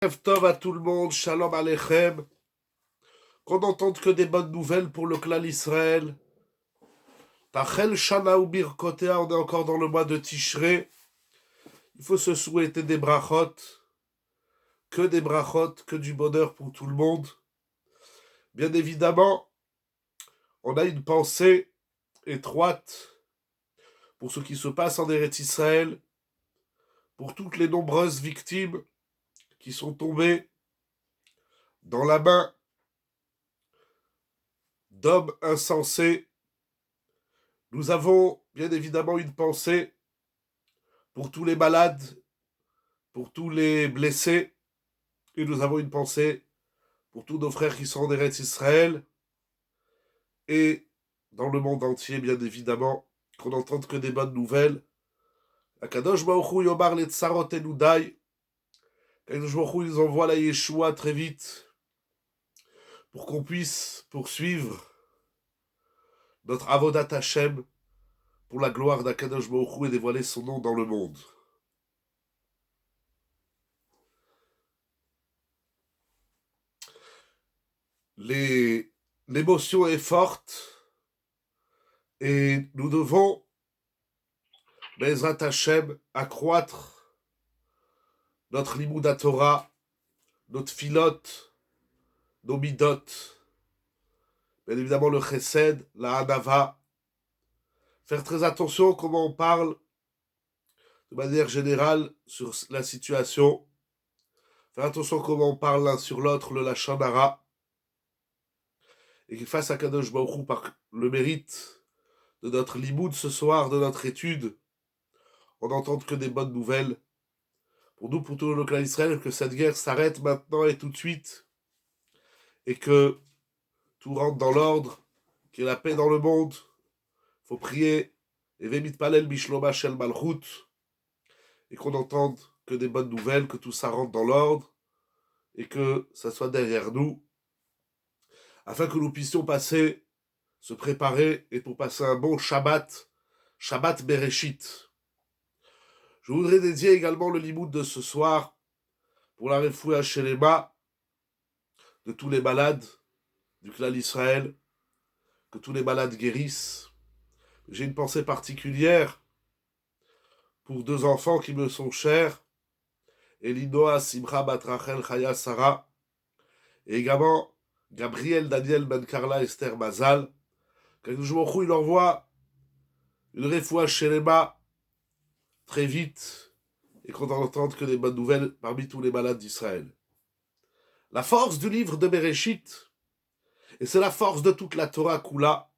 Tov à tout le monde, Shalom Aleichem. Qu'on n'entende que des bonnes nouvelles pour le clan Israël. Tachel Shana ou Birkotea, on est encore dans le mois de Tishré. Il faut se souhaiter des brachot. Que des brachot, que du bonheur pour tout le monde. Bien évidemment, on a une pensée étroite pour ce qui se passe en Eretz Israël, pour toutes les nombreuses victimes qui sont tombées dans la main d'hommes insensés. Nous avons bien évidemment une pensée pour tous les malades, pour tous les blessés, et nous avons une pensée pour tous nos frères qui sont en Eretz Israël, et dans le monde entier, bien évidemment, qu'on n'entende que des bonnes nouvelles. Akadosh Baruch Hu Yomar le tsarot enudai. Akadosh Baruch Hu nous envoie la Yeshua très vite pour qu'on puisse poursuivre notre Avodat Hashem pour la gloire d'Akadosh Baruch Hu et dévoiler son nom dans le monde. L'émotion est forte et nous devons, Bezrat Hashem, accroître notre Limouda Torah, notre filote, nos midot, bien évidemment le chesed, la hanava, faire très attention comment on parle de manière générale sur la situation, faire attention comment on parle l'un sur l'autre, le lachon hara, et qu'il fasse à Kadosh Baruch Hu par le mérite de notre limoud ce soir, de notre étude, on n'entende que des bonnes nouvelles pour nous, pour tout le clan Israël, que cette guerre s'arrête maintenant et tout de suite, et que tout rentre dans l'ordre, qu'il y ait la paix dans le monde. Il faut prier, et Vemit Palel Bishloma Shel Malchut, et qu'on n'entende que des bonnes nouvelles, que tout ça rentre dans l'ordre, et que ça soit derrière nous, afin que nous puissions passer, se préparer, et pour passer un bon Shabbat, Shabbat Bereshit. Je voudrais dédier également le limoud de ce soir pour la Refoua Shelema de tous les malades du clan Israël, que tous les malades guérissent. J'ai une pensée particulière pour deux enfants qui me sont chers, Elinoa Simcha Bat Rachel Chaya Sarah, et également Gabriel Daniel Ben Carla Esther Mazal. Quand il leur envoie une Refoua Shelema très vite, et qu'on n'entende que des bonnes nouvelles parmi tous les malades d'Israël. La force du livre de Bereshit, et c'est la force de toute la Torah Kula,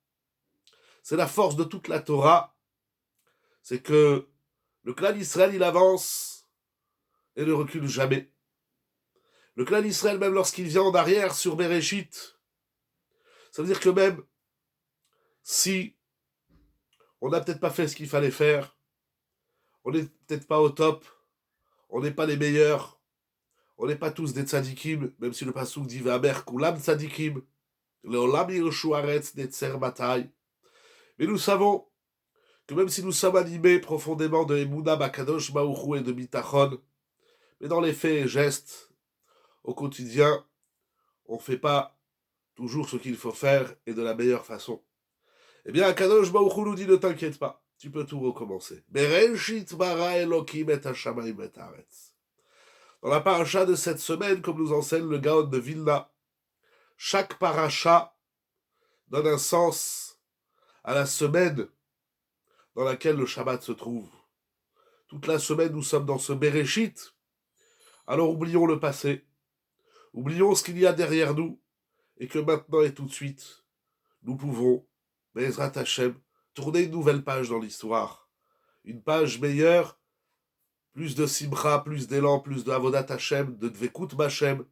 c'est la force de toute la Torah, c'est que le clan d'Israël, il avance et ne recule jamais. Le clan d'Israël, même lorsqu'il vient en arrière sur Bereshit, ça veut dire que même si on n'a peut-être pas fait ce qu'il fallait faire, on n'est peut-être pas au top, on n'est pas les meilleurs, on n'est pas tous des tzadikim, même si le passouk dit Vamer kulam tzadikim, leolam yiroshu aretz netzer batai. Mais nous savons que même si nous sommes animés profondément de Emouna Bakadosh Baruch Hu et de Bitachon, mais dans les faits et gestes, au quotidien, on ne fait pas toujours ce qu'il faut faire et de la meilleure façon. Eh bien, Kadosh Baruch Hu nous dit ne t'inquiète pas, tu peux tout recommencer. Bereshit bara Elokim et hashamayim et haaretz. Dans la paracha de cette semaine, comme nous enseigne le Gaon de Vilna, chaque paracha donne un sens à la semaine dans laquelle le Shabbat se trouve. Toute la semaine, nous sommes dans ce Bereshit. Alors oublions le passé, oublions ce qu'il y a derrière nous, et que maintenant et tout de suite, nous pouvons, Bezrat Hashem, tourner une nouvelle page dans l'histoire. Une page meilleure, plus de simcha, plus d'élan, plus de avodat Hashem, de dvekut Hashem,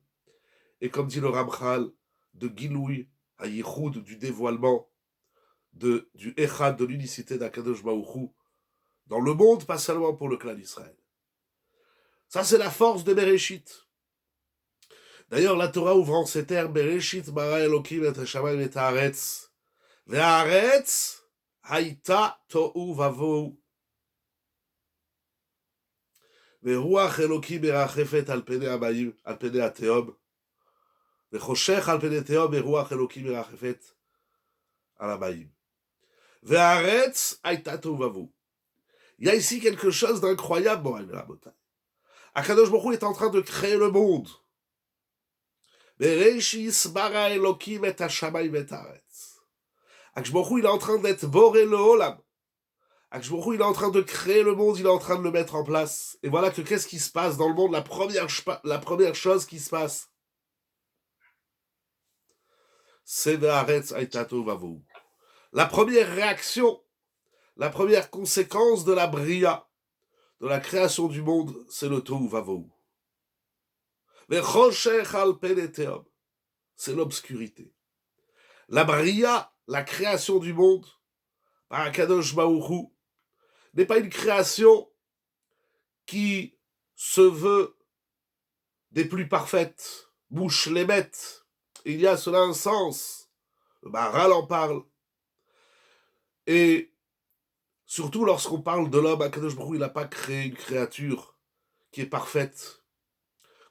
et comme dit le Ramchal, de giloui, à yichud, du dévoilement, du echad, de l'unicité d'Akadosh Baruch Hu, dans le monde, pas seulement pour le clan d'Israël. Ça, c'est la force de Bereshit. D'ailleurs, la Torah ouvre en ces termes, Bereshit bara Elokim et hashamayim et haaretz, ve'haaretz haïta tohu vavohu. ורוח אלוקים מרחפת על פני המים, על פני התהום, וחושך על פני תהום, ורוח אלוקים מרחפת על המים. והארץ הייתה תוהו ובוהו. Il y a ici quelque chose d'incroyable, Moraï Rabotai. Akadosh Baruch Hu est en train de créer le monde. Bereshis bara Elokim et hashamayim et haaretz. Akadosh Baruch Hu, il est en train d'être boré le olam. Akadosh Baruch Hu, il est en train de créer le monde, il est en train de le mettre en place. Et voilà que qu'est-ce qui se passe dans le monde, la première chose qui se passe, c'est Ve'aretz hayta tohu vavohu. La première réaction, la première conséquence de la bria, de la création du monde, c'est le tohu vavohu. Ve'choshech al pnei tehom, c'est l'obscurité. La bria, la création du monde, par Akadosh Baruch Hu, n'est pas une création qui se veut des plus parfaites, bouche les mette. Il y a cela un sens. Le Maharal en parle. Et surtout lorsqu'on parle de l'homme, Akadosh Baruch Hu, il n'a pas créé une créature qui est parfaite.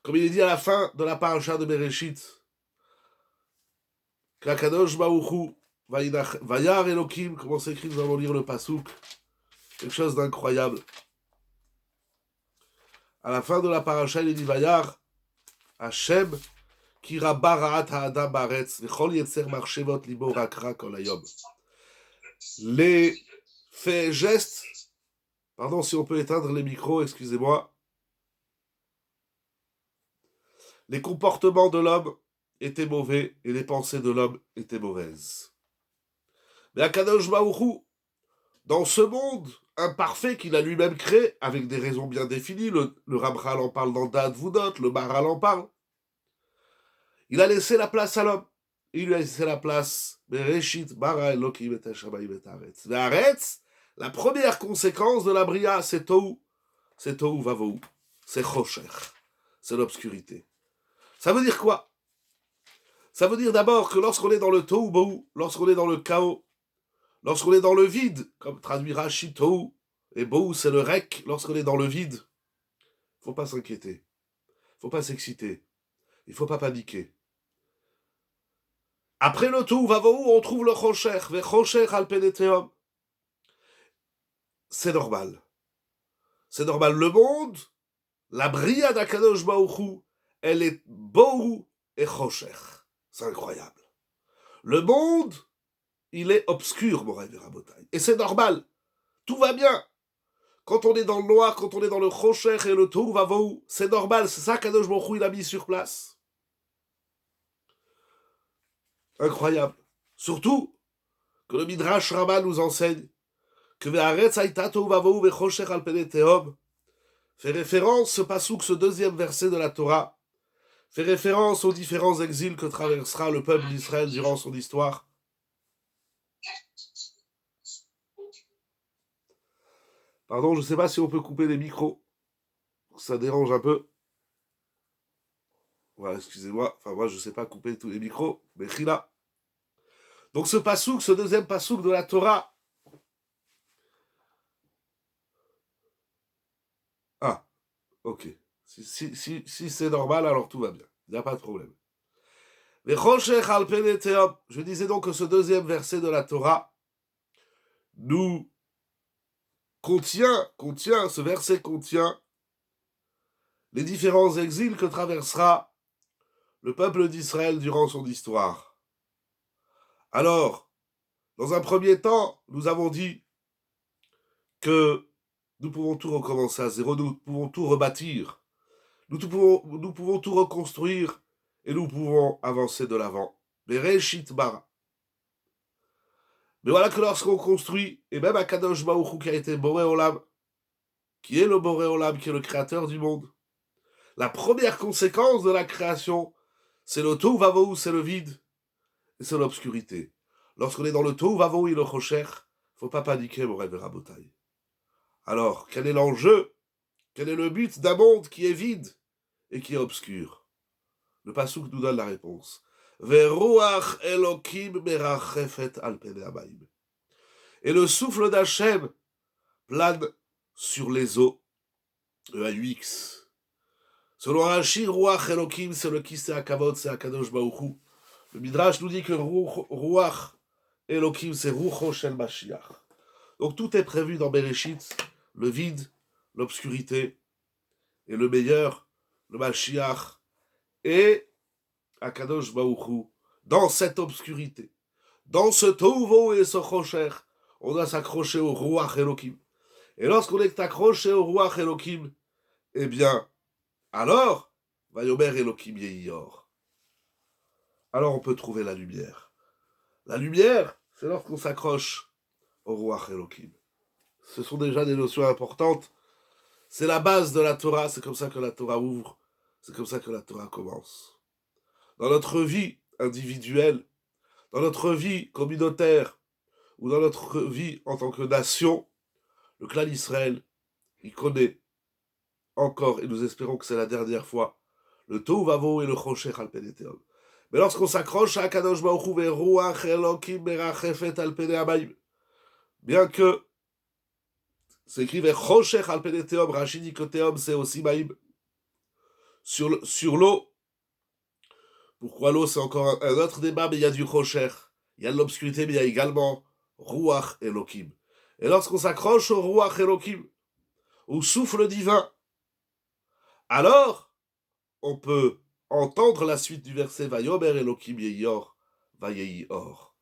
Comme il est dit à la fin de la paracha de Bereshit, qu'Akadosh Baruch Hu, Vayar Elokim, comment c'est écrit, nous allons lire le pasouk, quelque chose d'incroyable. À la fin de la paracha, il est dit Vayar Hashem ki rabba ra'at ha'adam ba'aretz v'chol yetzer marshevot libo rak ra kol hayom. Les faits et gestes, pardon si on peut éteindre les micros, excusez-moi, les comportements de l'homme étaient mauvais et les pensées de l'homme étaient mauvaises. Mais Akadosh Baruch Hu, dans ce monde imparfait qu'il a lui-même créé, avec des raisons bien définies, le Ramchal en parle dans Da'at Vudot, le Maharal en parle, il a laissé la place à l'homme. Il lui a laissé la place. Bereshit bara Elokim et hashamayim et haaretz. Haaretz, la première conséquence de la bria, c'est tohu vavohu, c'est choshech, c'est l'obscurité. Ça veut dire quoi? Ça veut dire d'abord que lorsqu'on est dans le tohu bohu, lorsqu'on est dans le chaos, lorsqu'on est dans le vide, comme traduit Rashi, tohu et bohu, c'est le rek, lorsqu'on est dans le vide, il ne faut pas s'inquiéter, il ne faut pas s'exciter, il ne faut pas paniquer. Après le tohu vavohu, on trouve le choshech, vechoshech al pnei tehom. C'est normal. C'est normal. Le monde, la bria d'Akadosh Baruch Hu, elle est bohu et choshech. C'est incroyable. Le monde, il est obscur, Moraï Rabotai. Et c'est normal. Tout va bien. Quand on est dans le noir, quand on est dans le choshech et le tohu vavohu, c'est normal. C'est ça qu'Akadosh Baruch Hu, il a mis sur place. Incroyable. Surtout que le Midrash Rabbah nous enseigne que Ve'aretz hayta tohu vavohu vechoshech al pnei tehom fait référence, ce pasouk, ce deuxième verset de la Torah, fait référence aux différents exils que traversera le peuple d'Israël durant son histoire. Pardon, je ne sais pas si on peut couper les micros. Ça dérange un peu. Voilà, excusez-moi. Enfin, moi, je ne sais pas couper tous les micros. Mais chila. Donc, ce pasouk, ce deuxième pasouk de la Torah. Ah, ok. Si c'est normal, alors tout va bien. Il n'y a pas de problème. Je disais donc que ce deuxième verset de la Torah nous ce verset contient les différents exils que traversera le peuple d'Israël durant son histoire. Alors, dans un premier temps, nous avons dit que nous pouvons tout recommencer à zéro, nous pouvons tout rebâtir, nous pouvons tout reconstruire et nous pouvons avancer de l'avant. Bereshit bara. Mais voilà que lorsqu'on construit, et même Akadosh Baruch Hu qui a été Boré Olam, qui est le Boré Olam, qui est le créateur du monde, la première conséquence de la création, c'est le tohu vavohu, c'est le vide, et c'est l'obscurité. Lorsqu'on est dans le tohu vavohu et le choshech, il ne faut pas paniquer, Moraï Rabotai. Alors, quel est l'enjeu? Quel est le but d'un monde qui est vide et qui est obscur? Le pasouk nous donne la réponse. Ve'ruach Elokim merachefet al pnei hamayim. Et le souffle d'Hachem plane sur les eaux. E-A-U-X. Selon Rashi, Ruach Elohim, c'est le qui c'est Akavod, c'est Akadosh Baruch Hu. Le Midrash nous dit que Ruach Elohim, c'est Rucho Shel Mashiach. Donc tout est prévu dans Bereshit, le vide, l'obscurité, et le meilleur, le Mashiach, et Akadosh Baruch Hu. Dans cette obscurité, dans ce Tovo et ce Chocher, on doit s'accrocher au Ruach Elohim. Et lorsqu'on est accroché au Ruach Elohim, eh bien, alors, Vayomer Elohim Yehior. Alors on peut trouver la lumière. La lumière, c'est lorsqu'on s'accroche au Ruach Elohim. Ce sont déjà des notions importantes. C'est la base de la Torah, c'est comme ça que la Torah ouvre, c'est comme ça que la Torah commence. Dans notre vie individuelle, dans notre vie communautaire, ou dans notre vie en tant que nation, le clan Israël, il connaît encore, et nous espérons que c'est la dernière fois, le Tohu Vavo et le Choshech al Pnei Tehom. Mais lorsqu'on s'accroche à Kadosh Baruch Hu Ruach Elohim merachefet al Pnei Hamayim, bien que c'est écrit vers Choshech al Pnei Tehom, Rashi dit que Tehom c'est aussi Maïm, sur l'eau. Pourquoi l'eau c'est encore un autre débat, mais il y a du Choshech, il y a de l'obscurité, mais il y a également Ruach Elohim. Et lorsqu'on s'accroche au Ruach Elohim, au souffle divin, alors on peut entendre la suite du verset Vayomer Elohim Yehior, Vayehior.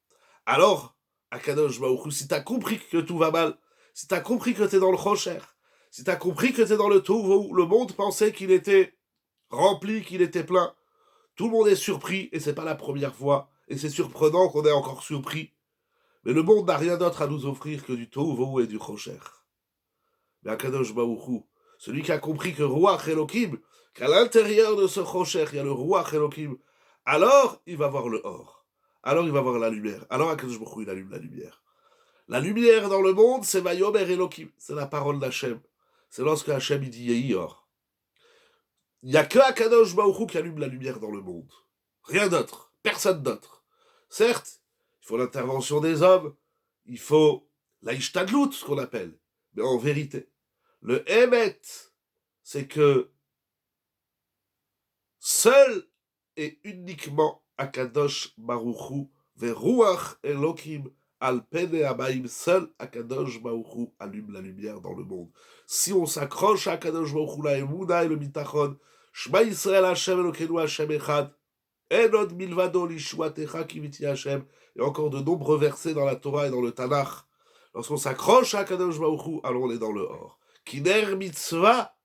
Alors, Akadosh Baruch Hu, si t'as compris que tout va mal, si t'as compris que t'es dans le Chocher, si t'as compris que t'es dans le Tohu, le monde pensait qu'il était rempli, qu'il était plein, tout le monde est surpris, et c'est pas la première fois, et c'est surprenant qu'on ait encore surpris, mais le monde n'a rien d'autre à nous offrir que du Tohu et du Chocher. Mais Akadosh Baruch Hu, celui qui a compris que Ruach Elohim, qu'à l'intérieur de ce Chocher, il y a le Ruach Elohim, alors il va voir le Or. Alors il va voir la lumière. Alors Akadosh Baruch Hu, il allume la lumière. La lumière dans le monde, c'est Vayomer Elohim. C'est la parole d'Hachem. C'est lorsque Hachem il dit Yehi Or. Il n'y a que Akadosh Baruch Hu qui allume la lumière dans le monde. Rien d'autre. Personne d'autre. Certes, il faut l'intervention des hommes. Il faut la Ishtadlut, ce qu'on appelle. Mais en vérité, le Emet, c'est que seul et uniquement Akadosh Baruch Hu Veruach Elohim al Pnei Hamayim, seul Akadosh Baruch Hu allume la lumière dans le monde. Si on s'accroche à Akadosh Baruch Hu, la Emunah et le Mitachon, Shema Yisrael Hashem Elokeinu Hashem Echad, En od milvado lishuatecha kiviti Hashem, et encore de nombreux versets dans la Torah et dans le Tanakh. Lorsqu'on s'accroche à Akadosh Baruch Hu, alors on est dans le Or. Kiner mitzvah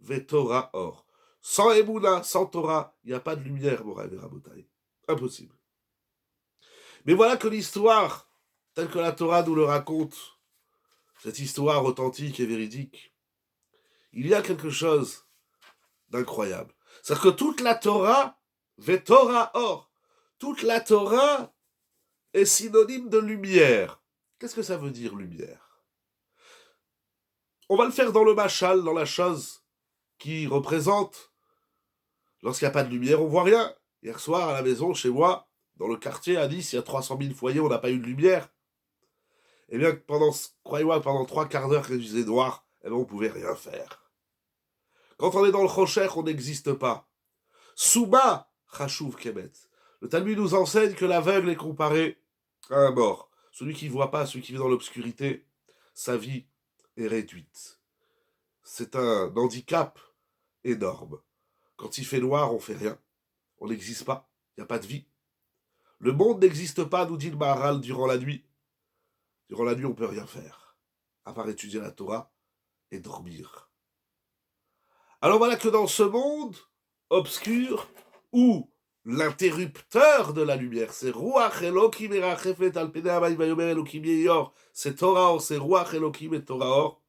ve Torah Or. Sans Emouna, sans Torah, il n'y a pas de lumière, Moraï et Rabotai. Impossible. Mais voilà que l'histoire, telle que la Torah nous le raconte, cette histoire authentique et véridique, il y a quelque chose d'incroyable. C'est-à-dire que toute la Torah, ve Torah Or, toute la Torah est synonyme de lumière. Qu'est-ce que ça veut dire, lumière? On va le faire dans le machal, dans la chose qui représente. Lorsqu'il n'y a pas de lumière, on voit rien. Hier soir, à la maison, chez moi, dans le quartier, à Nice, il y a 300 000 foyers, on n'a pas eu de lumière. Eh bien, croyez-moi, pendant 3 quarts d'heure que je faisais noir, eh bien, on ne pouvait rien faire. Quand on est dans le Chocher, on n'existe pas. Souba, Chashuv Kemet. Le Talmud nous enseigne que l'aveugle est comparé à un mort. Celui qui ne voit pas, celui qui vit dans l'obscurité, sa vie est réduite. C'est un handicap énorme. Quand il fait noir, on fait rien. On n'existe pas. Il n'y a pas de vie. Le monde n'existe pas, nous dit le Maharal, durant la nuit. Durant la nuit, on ne peut rien faire, à part étudier la Torah et dormir. Alors voilà que dans ce monde obscur, où l'interrupteur de la lumière, c'est Ruach Elohim merachefet al Pnei Hamayim vayomer Elohim Yehior, c'est Torah Or, c'est Ruach Elohim et Torah Or.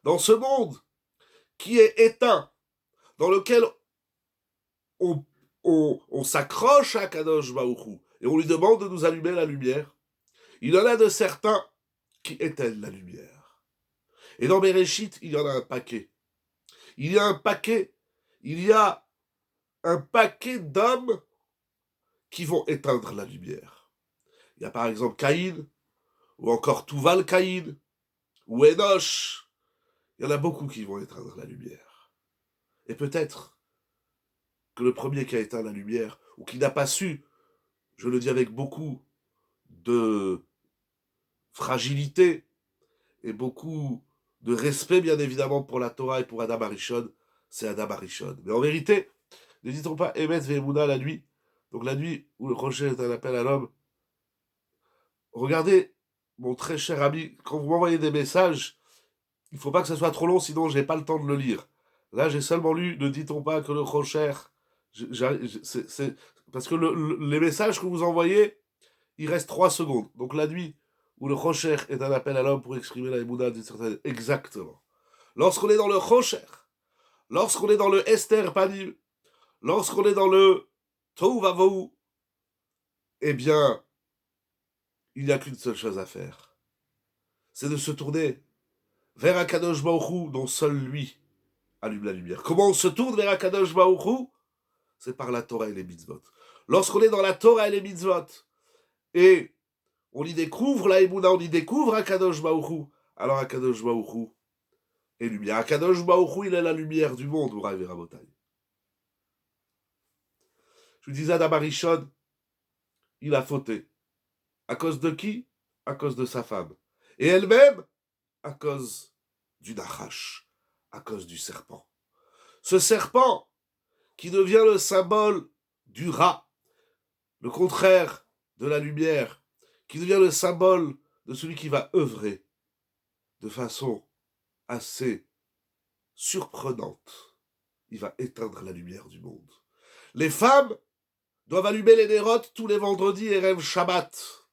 Dans ce monde qui est éteint, dans lequel on s'accroche à Kadosh Baruch Hu, et on lui demande de nous allumer la lumière, il y en a de certains qui éteignent la lumière. Et dans Bereshit, il y en a un paquet. Il y a un paquet d'hommes qui vont éteindre la lumière. Il y a par exemple Caïn, ou encore Tuval Caïn, ou Enoch. Il y en a beaucoup qui vont éteindre la lumière. Et peut-être que le premier qui a éteint la lumière, ou qui n'a pas su, je le dis avec beaucoup de fragilité et beaucoup de respect, bien évidemment, pour la Torah et pour Adam Arishon, c'est Adam Arishon. Mais en vérité, ne dit-on pas Emetz ve'emunah la nuit? Donc la nuit où le rocher est un appel à l'homme. Regardez, mon très cher ami, quand vous m'envoyez des messages, il ne faut pas que ça soit trop long, sinon je n'ai pas le temps de le lire. Là, j'ai seulement lu, ne dit-on pas que le rocher... Parce que les messages que vous envoyez, il reste 3 secondes. Donc la nuit où le rocher est un appel à l'homme pour exprimer la émouna d'une certaine... Exactement. Lorsqu'on est dans le rocher, lorsqu'on est dans le Esther Panim, lorsqu'on est dans le Tohu Vavohu, eh bien, il n'y a qu'une seule chose à faire. C'est de se tourner vers Akadosh Baruch Hu, dont seul lui allume la lumière. Comment on se tourne vers Akadosh Baruch Hu? C'est par la Torah et les mitzvot. Lorsqu'on est dans la Torah et les mitzvot, et on y découvre la Emouna, on y découvre Akadosh Baruch Hu, alors Akadosh Baruch Hu est lumière. Akadosh Baruch Hu, il est la lumière du monde, Mouraï Verabotai. Je vous disais, Adam Arishon, il a fauté. À cause de qui? À cause de sa femme. Et elle-même, à cause du Nachash, à cause du serpent. Ce serpent qui devient le symbole du rat, le contraire de la lumière, qui devient le symbole de celui qui va œuvrer de façon assez surprenante. Il va éteindre la lumière du monde. Les femmes doivent allumer les nérotes tous les vendredis et rêvent Shabbat.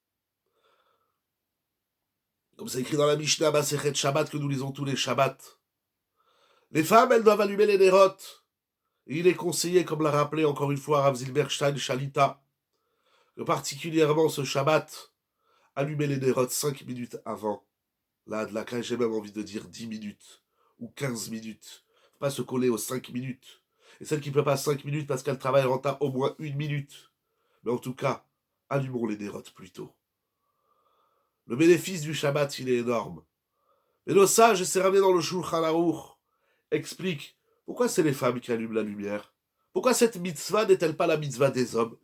Comme c'est écrit dans la Mishnah Masechet Shabbat que nous lisons tous les Shabbats. Les femmes, elles doivent allumer les nérotes. Et il est conseillé, comme l'a rappelé encore une fois Rav Zilberstein Shalita, que particulièrement ce Shabbat, allumer les nérotes 5 minutes avant. Là, de la cage, j'ai même envie de dire 10 minutes ou 15 minutes. Faut pas se coller aux 5 minutes. Et celle qui ne peut pas 5 minutes parce qu'elle travaille renta au moins 1 minute. Mais en tout cas, allumons les nérotes plus tôt. Le bénéfice du Shabbat, il est énorme. Mais nos sages, et c'est ramené dans le Shulchan Aruch, expliquent pourquoi c'est les femmes qui allument la lumière. Pourquoi cette mitzvah n'est-elle pas la mitzvah des hommes?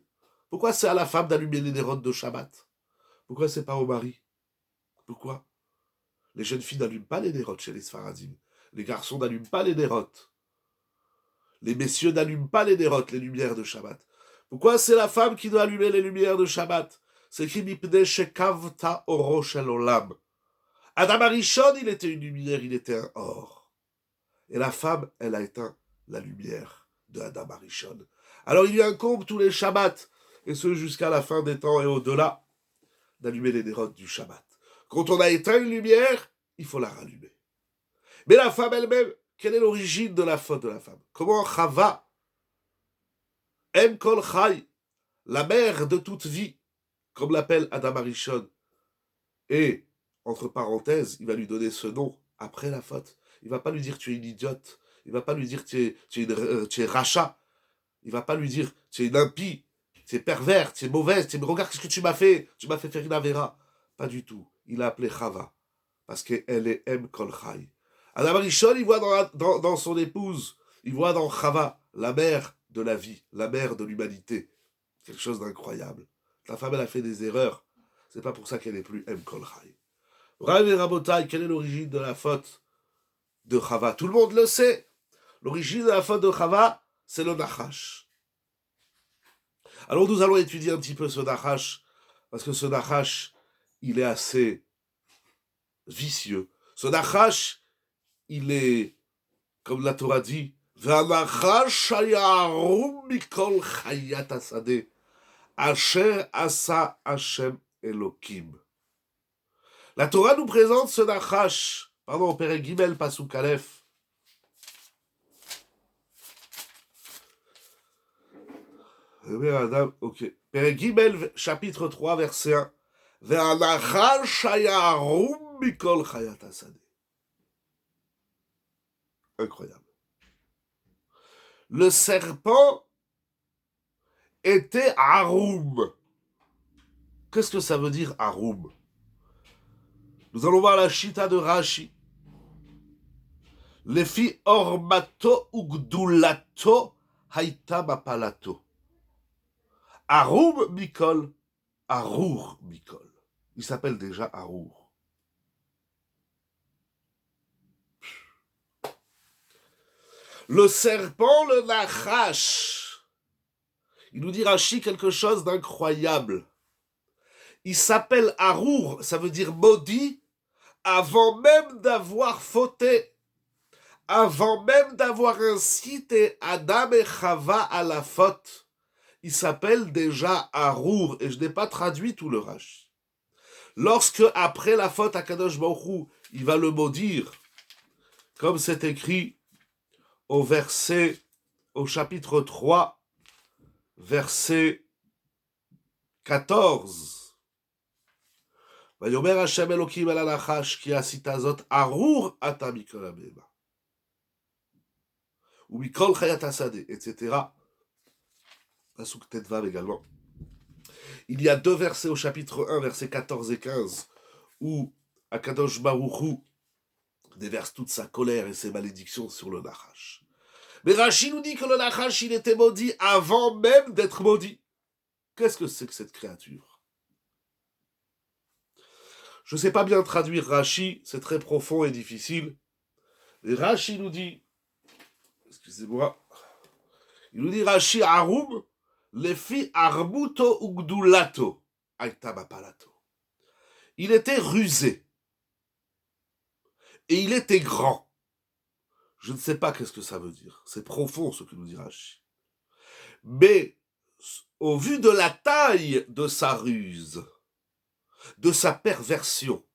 Pourquoi c'est à la femme d'allumer les nérotes de Shabbat? Pourquoi c'est pas au mari? Pourquoi? Les jeunes filles n'allument pas les nérotes chez les Sfaradim. Les garçons n'allument pas les nérotes. Les messieurs n'allument pas les nérotes, les lumières de Shabbat. Pourquoi c'est la femme qui doit allumer les lumières de Shabbat? C'est qui mipnei shekavta oro shel olam. Adam Arishon, il était une lumière, il était un or. Et la femme, elle a éteint la lumière de Adam Arishon. Alors il lui incombe tous les Shabbats, et ce jusqu'à la fin des temps et au-delà, d'allumer les nérotes du Shabbat. Quand on a éteint une lumière, il faut la rallumer. Mais la femme elle-même, quelle est l'origine de la faute de la femme? Comment Chava, Em Kol Chai, la mère de toute vie, comme l'appelle Adam Arishon, et, entre parenthèses, il va lui donner ce nom après la faute. Il ne va pas lui dire tu es une idiote, il ne va pas lui dire tu es rachat, il ne va pas lui dire tu es une impie, tu es pervers, tu es mauvaise, regarde ce que tu m'as fait faire une avéra. Pas du tout. Il a appelé Chava, parce qu'elle est Em Kol Chai. Adam Arishon, il voit dans son épouse, il voit dans Chava la mère de la vie, la mère de l'humanité. Quelque chose d'incroyable. La femme, elle a fait des erreurs. C'est pas pour ça qu'elle n'est plus Em Kol Chai. Rav et Rabotai, quelle est l'origine de la faute de Chava? Tout le monde le sait. L'origine de la faute de Chava, c'est le Nachash. Alors nous allons étudier un petit peu ce Nachash, parce que ce Nachash, il est assez vicieux. Ce Nachash, il est, comme la Torah dit, V'anachash hayarum mikol chayat hasadeh, asher asa Hashem Elokim. La Torah nous présente ce Nachash, pardon, Perek Gimel Pasuk Aleph. Ok. Perek Gimel, chapitre 3, verset 1. V'anachash hayarum mikol chayat hasadeh. Incroyable. Le serpent était Harum. Qu'est-ce que ça veut dire Harum? Nous allons voir la Chita de Rashi. Lefi ormato ugdulato haïta bapalato. Arum Mikol, Arour Mikol. Il s'appelle déjà Arour. Le serpent, le Nachash. Il nous dit Rashi quelque chose d'incroyable. Il s'appelle Arour, ça veut dire maudit, avant même d'avoir fauté, avant même d'avoir incité Adam et Chava à la faute. Il s'appelle déjà Arour, et je n'ai pas traduit tout le Rashi. Lorsque, après la faute, Akadosh Baruch Hu, il va le maudire, comme c'est écrit au chapitre 3, verset 14. ויאמר השם אלוקים אל הנחש כי עשית זאת ארור אתה מכל הבהמה ומכל חיית השדה, etc. Pasuk Tetvav également. Il y a deux versets au chapitre 1, versets 14 et 15, où Akadosh Baruch Hu déverse toute sa colère et ses malédictions sur le Nachash. Mais Rashi nous dit que le Nachash, il était maudit avant même d'être maudit. Qu'est-ce que c'est que cette créature? Je ne sais pas bien traduire Rashi, c'est très profond et difficile. Et Rashi nous dit, excusez-moi, il nous dit Rashi Arum, lefi arbuto ugdulato, aïta bapalato. Il était rusé. Et il était grand. Je ne sais pas qu'est-ce que ça veut dire. C'est profond ce que nous dit Rashi. Mais, au vu de la taille de sa ruse, de sa perversion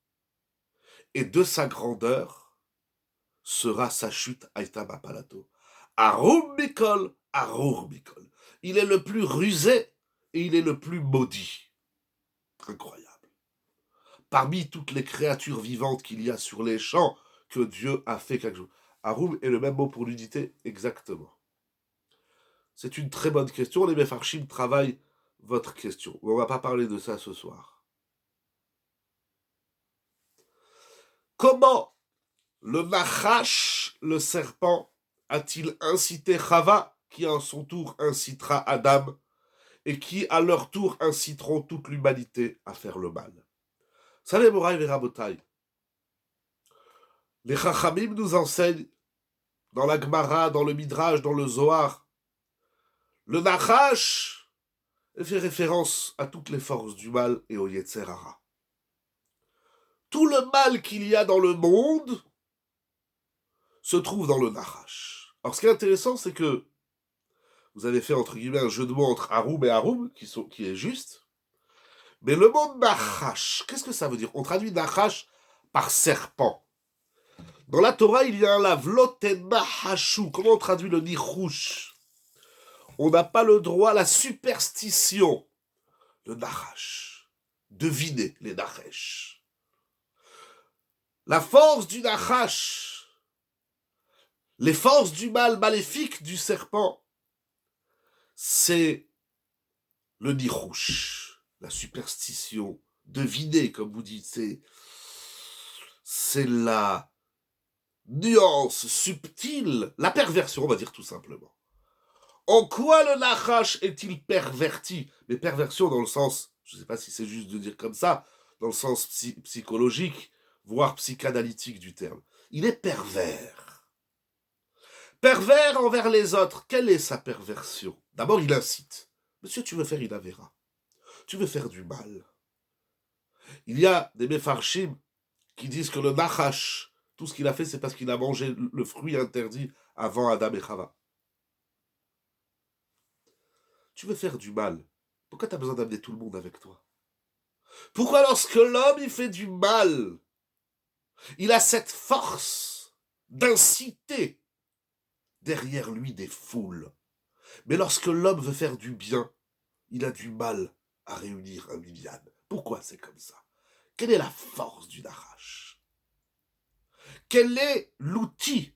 et de sa grandeur, sera sa chute Aïta Bapalato. Arum Mikol, Arour Mikol. Il est le plus rusé et il est le plus maudit. Incroyable. Parmi toutes les créatures vivantes qu'il y a sur les champs que Dieu a fait quelque chose. Arum est le même mot pour l'unité exactement. C'est une très bonne question. Les Mefarshim travaillent votre question. On ne va pas parler de ça ce soir. Comment le Nachash, le serpent, a-t-il incité Chava, qui en son tour incitera Adam, et qui à leur tour inciteront toute l'humanité à faire le mal? Vous savez, Moraï et Rabotai, les Chachamim nous enseignent, dans la Gemara, dans le Midrash, dans le Zohar, le Nachash fait référence à toutes les forces du mal et au Yetzer Hara. Tout le mal qu'il y a dans le monde se trouve dans le Nachash. Alors ce qui est intéressant, c'est que vous avez fait entre guillemets un jeu de mots entre Arum et Arum, qui est juste. Mais le mot Nachash, qu'est-ce que ça veut dire? On traduit Nachash par serpent. Dans la Torah, il y a un lavlot et Nahashu. Comment on traduit le Nichouch? On n'a pas le droit à la superstition. Le Nachash. Devinez les Nachesh. La force du Nachash, les forces du mal maléfique du serpent, c'est le nichouch, la superstition, deviner, comme vous dites, c'est la nuance subtile, la perversion, on va dire tout simplement. En quoi le Nachash est-il perverti? Mais perversion dans le sens, je ne sais pas si c'est juste de dire comme ça, dans le sens psychologique, voire psychanalytique du terme. Il est pervers. Pervers envers les autres. Quelle est sa perversion? D'abord, il incite. Monsieur, tu veux faire une avéra. Tu veux faire du mal. Il y a des Mefarshim qui disent que le Nachash, tout ce qu'il a fait, c'est parce qu'il a mangé le fruit interdit avant Adam et Chava. Tu veux faire du mal. Pourquoi tu as besoin d'amener tout le monde avec toi? Pourquoi lorsque l'homme, il fait du mal, il a cette force d'inciter derrière lui des foules. Mais lorsque l'homme veut faire du bien, il a du mal à réunir un milliard. Pourquoi c'est comme ça? Quelle est la force du Nachash? Quel est l'outil?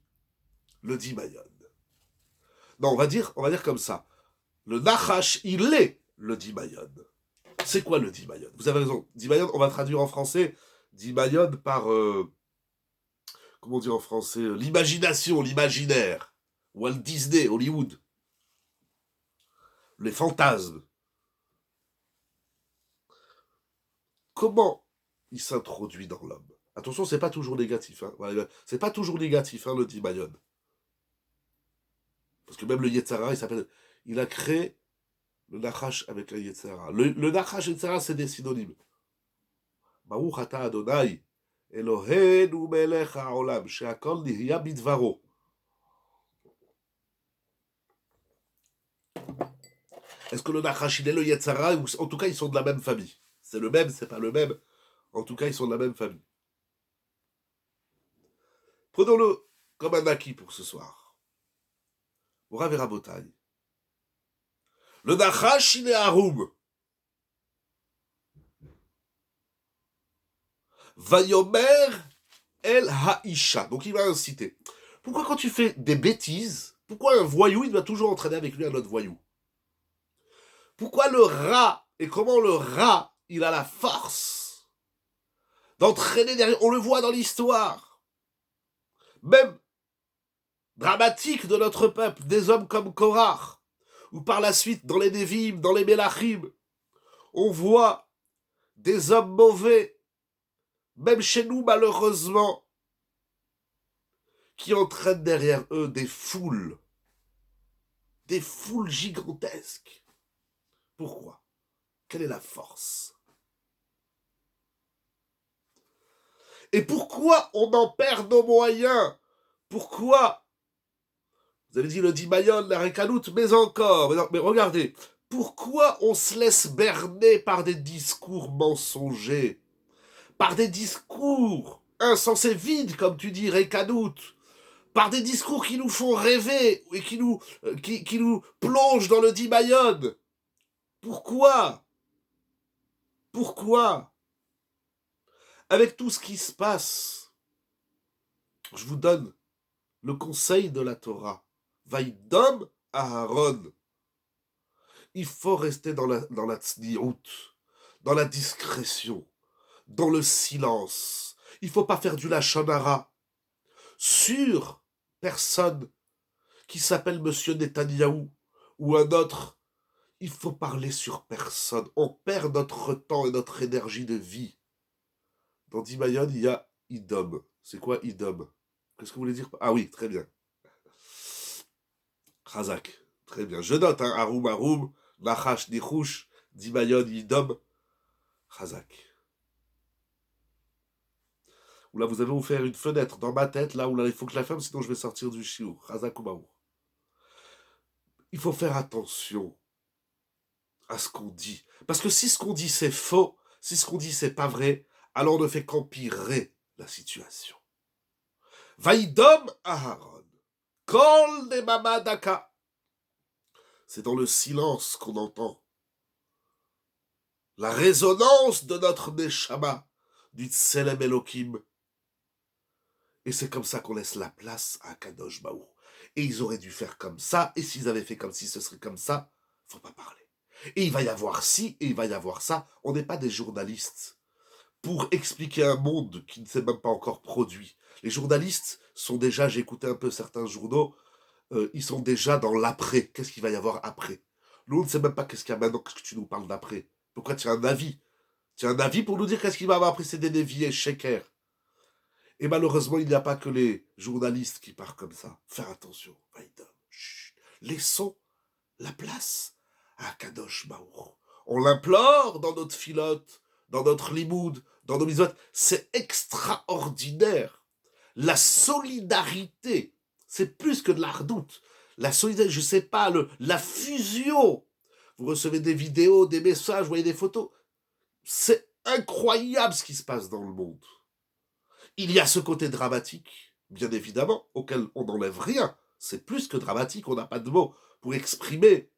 Le Dimayon. Non, on va dire comme ça. Le Nachash, il est le Dimayon. C'est quoi le Dimayon? Vous avez raison. Dimayon, on va traduire en français Dimayon par comment dire en français, l'imagination, l'imaginaire. Walt Disney, Hollywood. Les fantasmes. Comment il s'introduit dans l'homme? Attention, c'est pas toujours négatif. Hein. C'est pas toujours négatif, hein, le dit Bayonne. Parce que même le Yetzara, il a créé le Nachash avec le Yetzara. Le Nachash et Yetzara, c'est des synonymes. Baruch ata Adonai, Eloheinu melech haolam, she'akol nihya bidvaro. Est-ce que le Nachash, il est le Yetzara, ou en tout cas, ils sont de la même famille? C'est le même, c'est pas le même. En tout cas, ils sont de la même famille. Prenons-le comme un acquis pour ce soir. Morav et Rabotai. Le Nachash, il est Haroum. Vayomer el Haisha. Donc il va inciter. Pourquoi quand tu fais des bêtises, pourquoi un voyou, il doit toujours entraîner avec lui un autre voyou? Pourquoi le rat, et comment le rat, il a la force d'entraîner derrière? On le voit dans l'histoire. Même dramatique de notre peuple, des hommes comme Korach, ou par la suite dans les Nevi'im, dans les Melachim, on voit des hommes mauvais, même chez nous malheureusement, qui entraînent derrière eux des foules gigantesques. Pourquoi? Quelle est la force? Et pourquoi on en perd nos moyens? Pourquoi? Vous avez dit le Dimayon, la Rekanout, mais encore. Mais regardez, pourquoi on se laisse berner par des discours mensongers? Par des discours insensés, vides, comme tu dis, Rekanout? Par des discours qui nous font rêver et qui nous plongent dans le Dimayon? Pourquoi? Pourquoi? Avec tout ce qui se passe, je vous donne le conseil de la Torah. Vaïdom Aharon. Il faut rester dans la tzniut, dans la discrétion, dans le silence. Il ne faut pas faire du lachon hara sur personne qui s'appelle Monsieur Netanyahou ou un autre. Il faut parler sur personne. On perd notre temps et notre énergie de vie. Dans Dimayon, il y a Idom. C'est quoi Idom? Qu'est-ce que vous voulez dire? Ah oui, très bien. Chazak. Très bien. Je note, hein. Haroum, Nachash, Nichouch, Dimayon, Idom. Chazak. Ou là, vous allez vous faire une fenêtre dans ma tête, là où là, il faut que je la ferme, sinon je vais sortir du chiour. Chazak ou Maour. Il faut faire attention à ce qu'on dit. Parce que si ce qu'on dit c'est faux, si ce qu'on dit c'est pas vrai, alors on ne fait qu'empirer la situation. Vaïdom Aharon. Kol de Mamadaka. C'est dans le silence qu'on entend la résonance de notre Neshama, du Tselem Elohim. Et c'est comme ça qu'on laisse la place à Kadosh Baou. Et ils auraient dû faire comme ça, et s'ils avaient fait comme si ce serait comme ça, faut pas parler. Et il va y avoir ci, et il va y avoir ça. On n'est pas des journalistes pour expliquer un monde qui ne s'est même pas encore produit. Les journalistes sont déjà, j'ai écouté un peu certains journaux, ils sont déjà dans l'après. Qu'est-ce qu'il va y avoir après? Nous, on ne sait même pas qu'est-ce qu'il y a maintenant, qu'est-ce que tu nous parles d'après. Pourquoi tu as un avis? Tu as un avis pour nous dire qu'est-ce qu'il va y avoir après? C'est des déviés, Sheker. Et malheureusement, il n'y a pas que les journalistes qui partent comme ça. Faire attention. Laissons la place à Kadosh Baour. On l'implore dans notre filote, dans notre limoud, dans nos mitzvot. C'est extraordinaire. La solidarité, c'est plus que de l'ardoute. La solidarité, je ne sais pas, la fusion. Vous recevez des vidéos, des messages, vous voyez des photos. C'est incroyable ce qui se passe dans le monde. Il y a ce côté dramatique, bien évidemment, auquel on n'enlève rien. C'est plus que dramatique, on n'a pas de mots pour exprimer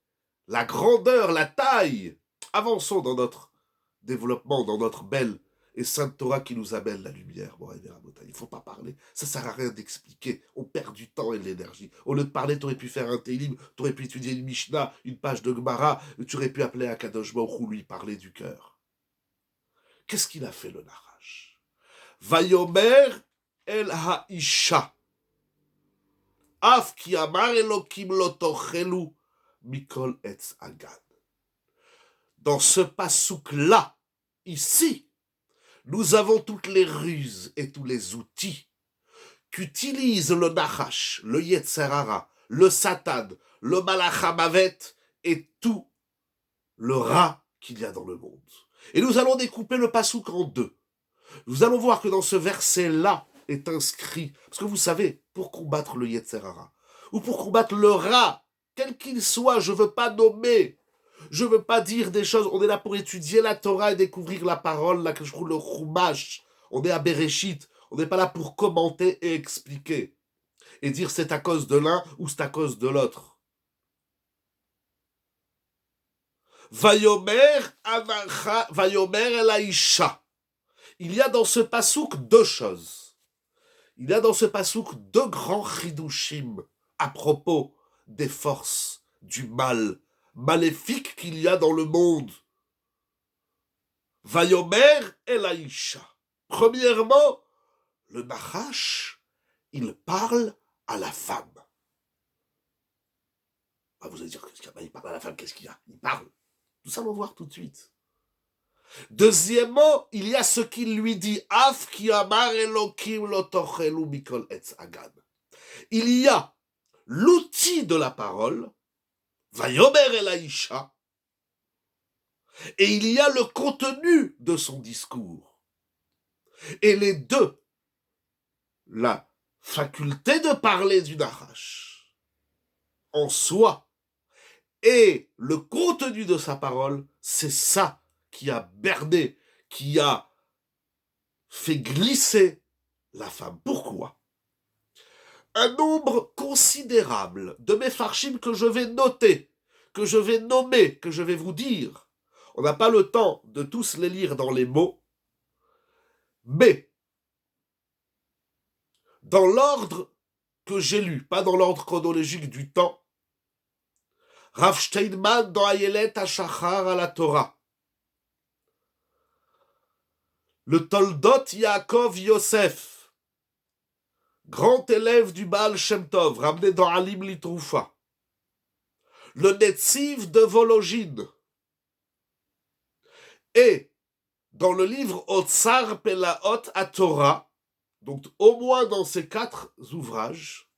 la grandeur, la taille. Avançons dans notre développement, dans notre belle et sainte Torah qui nous amène la lumière. Il ne faut pas parler, ça ne sert à rien d'expliquer. On perd du temps et de l'énergie. Au lieu de parler, tu aurais pu faire un Télim, tu aurais pu étudier une Mishnah, une page de Gemara, tu aurais pu appeler à Kadosh Baruch Hu, lui parler du cœur. Qu'est-ce qu'il a fait, le Nachash? Vayomer el haisha. Af ki amar Elokim lo tochelu mikol etz agan. Dans ce pasouk-là, ici, nous avons toutes les ruses et tous les outils qu'utilise le Nachash, le Yetzer Hara, le Satan, le Malach HaMavet et tout le rat qu'il y a dans le monde. Et nous allons découper le pasouk en deux. Nous allons voir que dans ce verset-là est inscrit, parce que vous savez, pour combattre le Yetzer Hara, ou pour combattre le rat, quel qu'il soit, je ne veux pas nommer, je ne veux pas dire des choses, on est là pour étudier la Torah et découvrir la parole, là que je trouve le Chumash, on est à Bereshit, on n'est pas là pour commenter et expliquer, et dire c'est à cause de l'un ou c'est à cause de l'autre. Vayomer el haisha. Il y a dans ce pasouk deux choses. Il y a dans ce pasouk deux grands chidushim à propos des forces du mal maléfique qu'il y a dans le monde. Vayomer el haisha. Premièrement, le Nachash, il parle à la femme. Ah, vous allez dire, qu'est-ce qu'il y a? Il parle à la femme, qu'est-ce qu'il y a? Il parle. Nous allons voir tout de suite. Deuxièmement, il y a ce qu'il lui dit. Af ki amar Elokim lo tochelu mikol etz agan. Il y a l'outil de la parole, Vayomer el haisha, et il y a le contenu de son discours. Et les deux, la faculté de parler du Nachash en soi et le contenu de sa parole, c'est ça qui a berné, qui a fait glisser la femme. Pourquoi? Un nombre considérable de Mefarshim que je vais noter, que je vais nommer, que je vais vous dire. On n'a pas le temps de tous les lire dans les mots, mais dans l'ordre que j'ai lu, pas dans l'ordre chronologique du temps, Rav Steinman dans Ayelet HaShachar à la Torah, le Toldot Yaakov Yosef, grand élève du Baal Shem Tov, ramené dans Alim Litroufa, le Netziv de Vologine, et dans le livre Otsar Pelaot à Torah, donc au moins dans ces quatre ouvrages,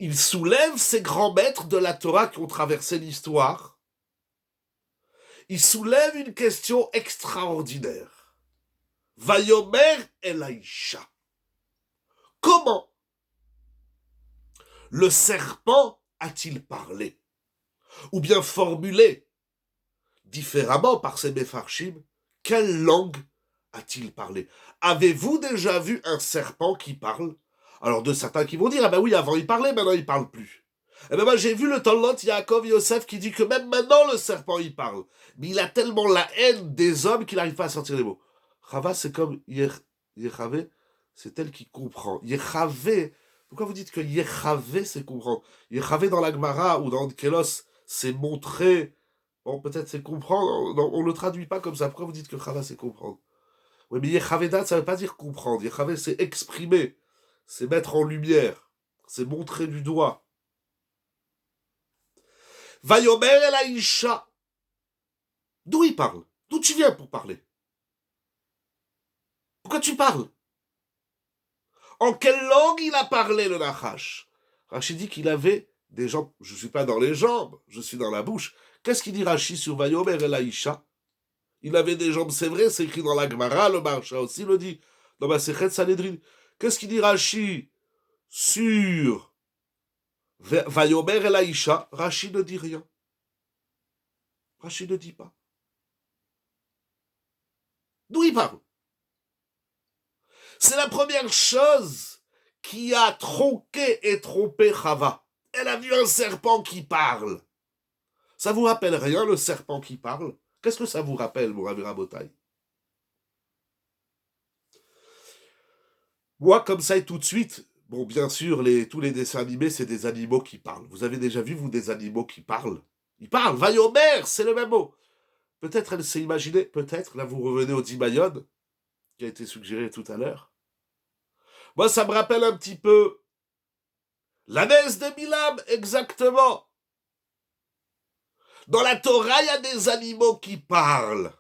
il soulève ces grands maîtres de la Torah qui ont traversé l'histoire. Il soulève une question extraordinaire. Vayomer el haisha. Comment le serpent a-t-il parlé? Ou bien formulé différemment par ses Mefarshim, quelle langue a-t-il parlé? Avez-vous déjà vu un serpent qui parle? Alors de certains qui vont dire, ah ben oui, avant il parlait, maintenant il parle plus. Eh ben moi j'ai vu le Toldot Yaakov Yosef qui dit que même maintenant le serpent il parle. Mais il a tellement la haine des hommes qu'il n'arrive pas à sortir les mots. Chava c'est comme Yechavé, c'est elle qui comprend. Yechavé, pourquoi vous dites que Yechavé c'est comprendre? Yechavé dans la Gemara ou dans Kelos c'est montrer, bon peut-être c'est comprendre, on ne le traduit pas comme ça. Pourquoi vous dites que Chava c'est comprendre? Oui mais Yechavédat ça ne veut pas dire comprendre. Yechavé c'est exprimer. C'est mettre en lumière, c'est montrer du doigt. Vayomer el haisha. D'où il parle? D'où tu viens pour parler? Pourquoi tu parles? En quelle langue il a parlé le Nachash? Rashi dit qu'il avait des jambes. Je ne suis pas dans les jambes, je suis dans la bouche. Qu'est-ce qu'il dit Rashi sur Vayomer el haisha? Il avait des jambes, c'est vrai, c'est écrit dans la Gemara, le Marsha aussi le dit, dans ma Sechet Sanhedrin. Qu'est-ce qu'il dit Rashi sur Vayomer el haisha? Rashi ne dit rien. Rashi ne dit pas. D'où il parle? C'est la première chose qui a tronqué et trompé Chava. Elle a vu un serpent qui parle. Ça vous rappelle rien, le serpent qui parle? Qu'est-ce que ça vous rappelle, mon Rabbi Rabotai? Moi, comme ça et tout de suite, bon, bien sûr, tous les dessins animés, c'est des animaux qui parlent. Vous avez déjà vu, vous, des animaux qui parlent? Ils parlent. Vayomer, c'est le même mot. Peut-être elle s'est imaginée, peut-être, là vous revenez au Dimayon, qui a été suggéré tout à l'heure. Moi, ça me rappelle un petit peu l'ânesse de Bilam, exactement. Dans la Torah, il y a des animaux qui parlent.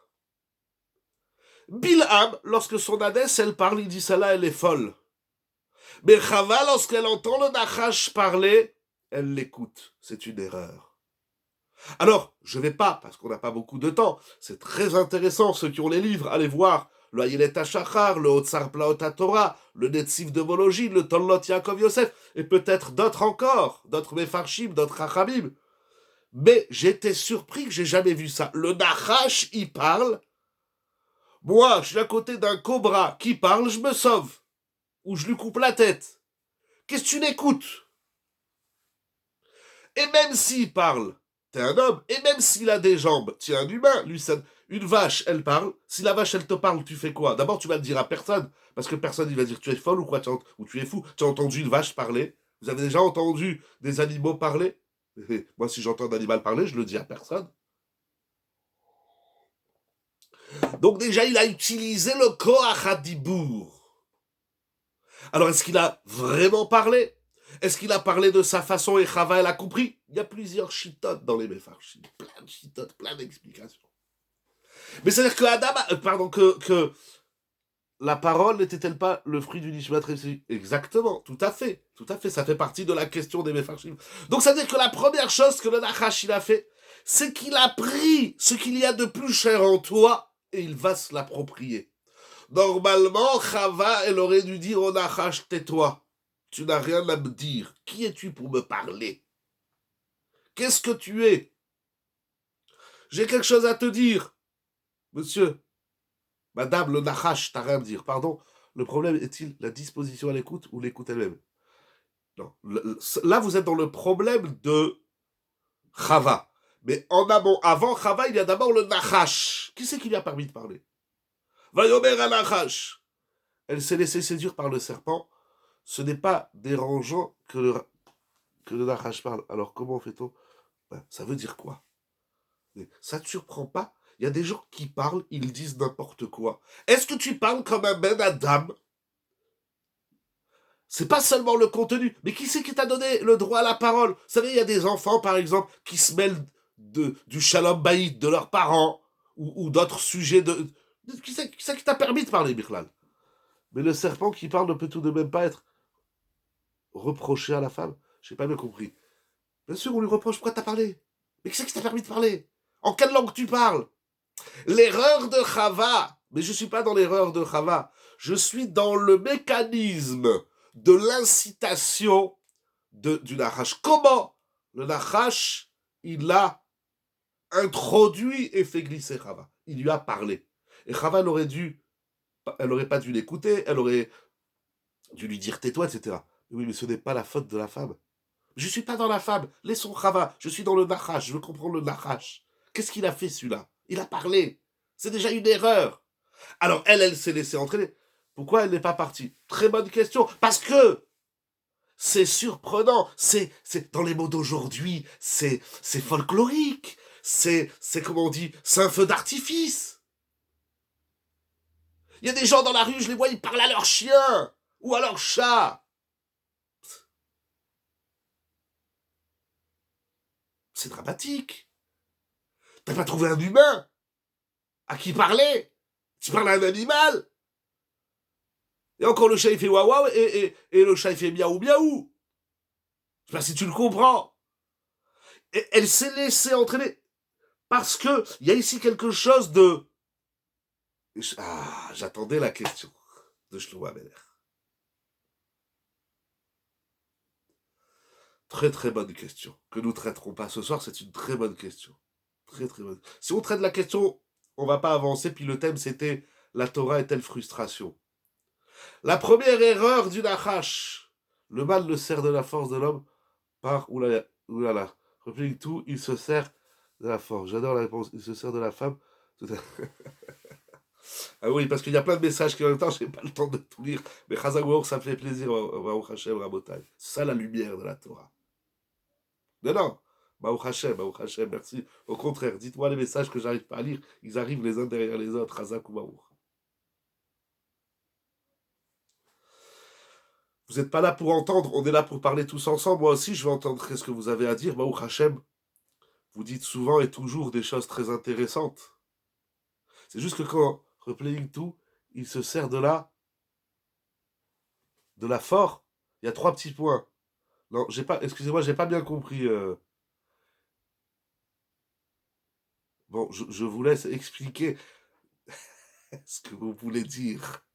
Bilam, lorsque son ânesse, elle parle, il dit celle-là, elle est folle. Mais Chava, lorsqu'elle entend le Nachash parler, elle l'écoute. C'est une erreur. Alors, je ne vais pas, parce qu'on n'a pas beaucoup de temps, c'est très intéressant, ceux qui ont les livres, allez voir le Ayelet HaShachar, le Otsar Plaot HaTorah, le Netziv de Vologine, le Tollot Yaakov Yosef, et peut-être d'autres encore, d'autres Mefarshim, d'autres Chachamim. Mais j'étais surpris que j'ai jamais vu ça. Le Nachash, il parle. Moi, je suis à côté d'un cobra qui parle, je me sauve. Ou je lui coupe la tête. Qu'est-ce que tu l'écoutes? Et même s'il parle, t'es un homme, et même s'il a des jambes, tu es un humain, lui, une vache, elle parle, si la vache, elle te parle, tu fais quoi? D'abord, tu vas le dire à personne, parce que personne, il va dire, tu es folle ou quoi, ou tu es fou, tu as entendu une vache parler? Vous avez déjà entendu des animaux parler? Moi, si j'entends un animal parler, je le dis à personne. Donc déjà, il a utilisé le Koach HaDibour. Alors, est-ce qu'il a vraiment parlé? Est-ce qu'il a parlé de sa façon et Chava, elle a compris? Il y a plusieurs chitotes dans les Mefarshim. Plein de chitotes, plein d'explications. Mais c'est-à-dire que Adam, que la parole n'était-elle pas le fruit du Nishmat Réussi? Exactement, tout à fait, ça fait partie de la question des Mefarshim. Donc ça veut dire que la première chose que le Nachash il a fait, c'est qu'il a pris ce qu'il y a de plus cher en toi et il va se l'approprier. Normalement, Chava, elle aurait dû dire au Nachash, tais-toi, tu n'as rien à me dire. Qui es-tu pour me parler? Qu'est-ce que tu es? J'ai quelque chose à te dire, monsieur. Madame, le Nachash, t'as rien à me dire. Pardon, le problème est-il la disposition à l'écoute ou l'écoute elle-même? Non. Là, vous êtes dans le problème de Chava. Mais en amont, avant Chava, il y a d'abord le Nachash. Qui c'est qui lui a permis de parler? Vayomer à Nachash. Elle s'est laissée séduire par le serpent. Ce n'est pas dérangeant que le Nachash parle. Alors, comment fait-on? Ça veut dire quoi? Mais ça ne te surprend pas? Il y a des gens qui parlent, ils disent n'importe quoi. Est-ce que tu parles comme un Ben Adam? C'est pas seulement le contenu, mais qui c'est qui t'a donné le droit à la parole? Vous savez, il y a des enfants, par exemple, qui se mêlent du shalom baït de leurs parents, ou d'autres sujets de... Qui c'est qui t'a permis de parler, Birlal? Mais le serpent qui parle ne peut tout de même pas être reproché à la femme. J'ai pas bien compris. Bien sûr, on lui reproche, pourquoi t'as parlé? Mais qui c'est qui t'a permis de parler? En quelle langue tu parles? L'erreur de Chava, mais je suis pas dans l'erreur de Chava, je suis dans le mécanisme de l'incitation du Nachash. Comment le Nachash, il a introduit et fait glisser Chava? Il lui a parlé. Et Chava, elle aurait pas dû l'écouter, elle aurait dû lui dire tais-toi, etc. Oui, mais ce n'est pas la faute de la femme. Je suis pas dans la femme, laissons Chava, je suis dans le Nachash, je veux comprendre le Nachash. Qu'est-ce qu'il a fait celui-là? Il a parlé. C'est déjà une erreur. Alors elle s'est laissée entraîner. Pourquoi elle n'est pas partie? Très bonne question. Parce que c'est surprenant. C'est dans les mots d'aujourd'hui, c'est folklorique. C'est comment on dit, c'est un feu d'artifice. Il y a des gens dans la rue, je les vois, ils parlent à leur chien ou à leur chat. C'est dramatique. T'as pas trouvé un humain à qui parler? Tu parles à un animal? Et encore le chat il fait waouh waouh et le chat il fait miaou miaou. Je sais pas si tu le comprends. Et elle s'est laissée entraîner. Parce que il y a ici quelque chose de... Ah, j'attendais la question de Shlomo Ameler. Très très bonne question. Que nous traiterons pas ce soir, c'est une très bonne question. Très très bonne. Si on traite la question, on va pas avancer. Puis le thème c'était la Torah est-elle frustration? La première erreur du Nachash. Le mal le sert de la force de l'homme par oulala. Replique tout, il se sert de la force. J'adore la réponse. Il se sert de la femme. Ah oui, parce qu'il y a plein de messages qui en même temps, j'ai pas le temps de tout lire. Mais Chazagouor, ça me fait plaisir. Baruch Hashem, Rabotai. C'est ça la lumière de la Torah. Non, non. Baruch Hashem, merci. Au contraire, dites-moi les messages que j'arrive pas à lire. Ils arrivent les uns derrière les autres. Chazak ou Baruch. Vous n'êtes pas là pour entendre, on est là pour parler tous ensemble. Moi aussi, je vais entendre ce que vous avez à dire. Baruch Hashem, vous dites souvent et toujours des choses très intéressantes. C'est juste que quand Replaying tout, il se sert de la fort. Il y a 3 petits points. Non, excusez-moi, j'ai pas bien compris. Bon, je vous laisse expliquer ce que vous voulez dire.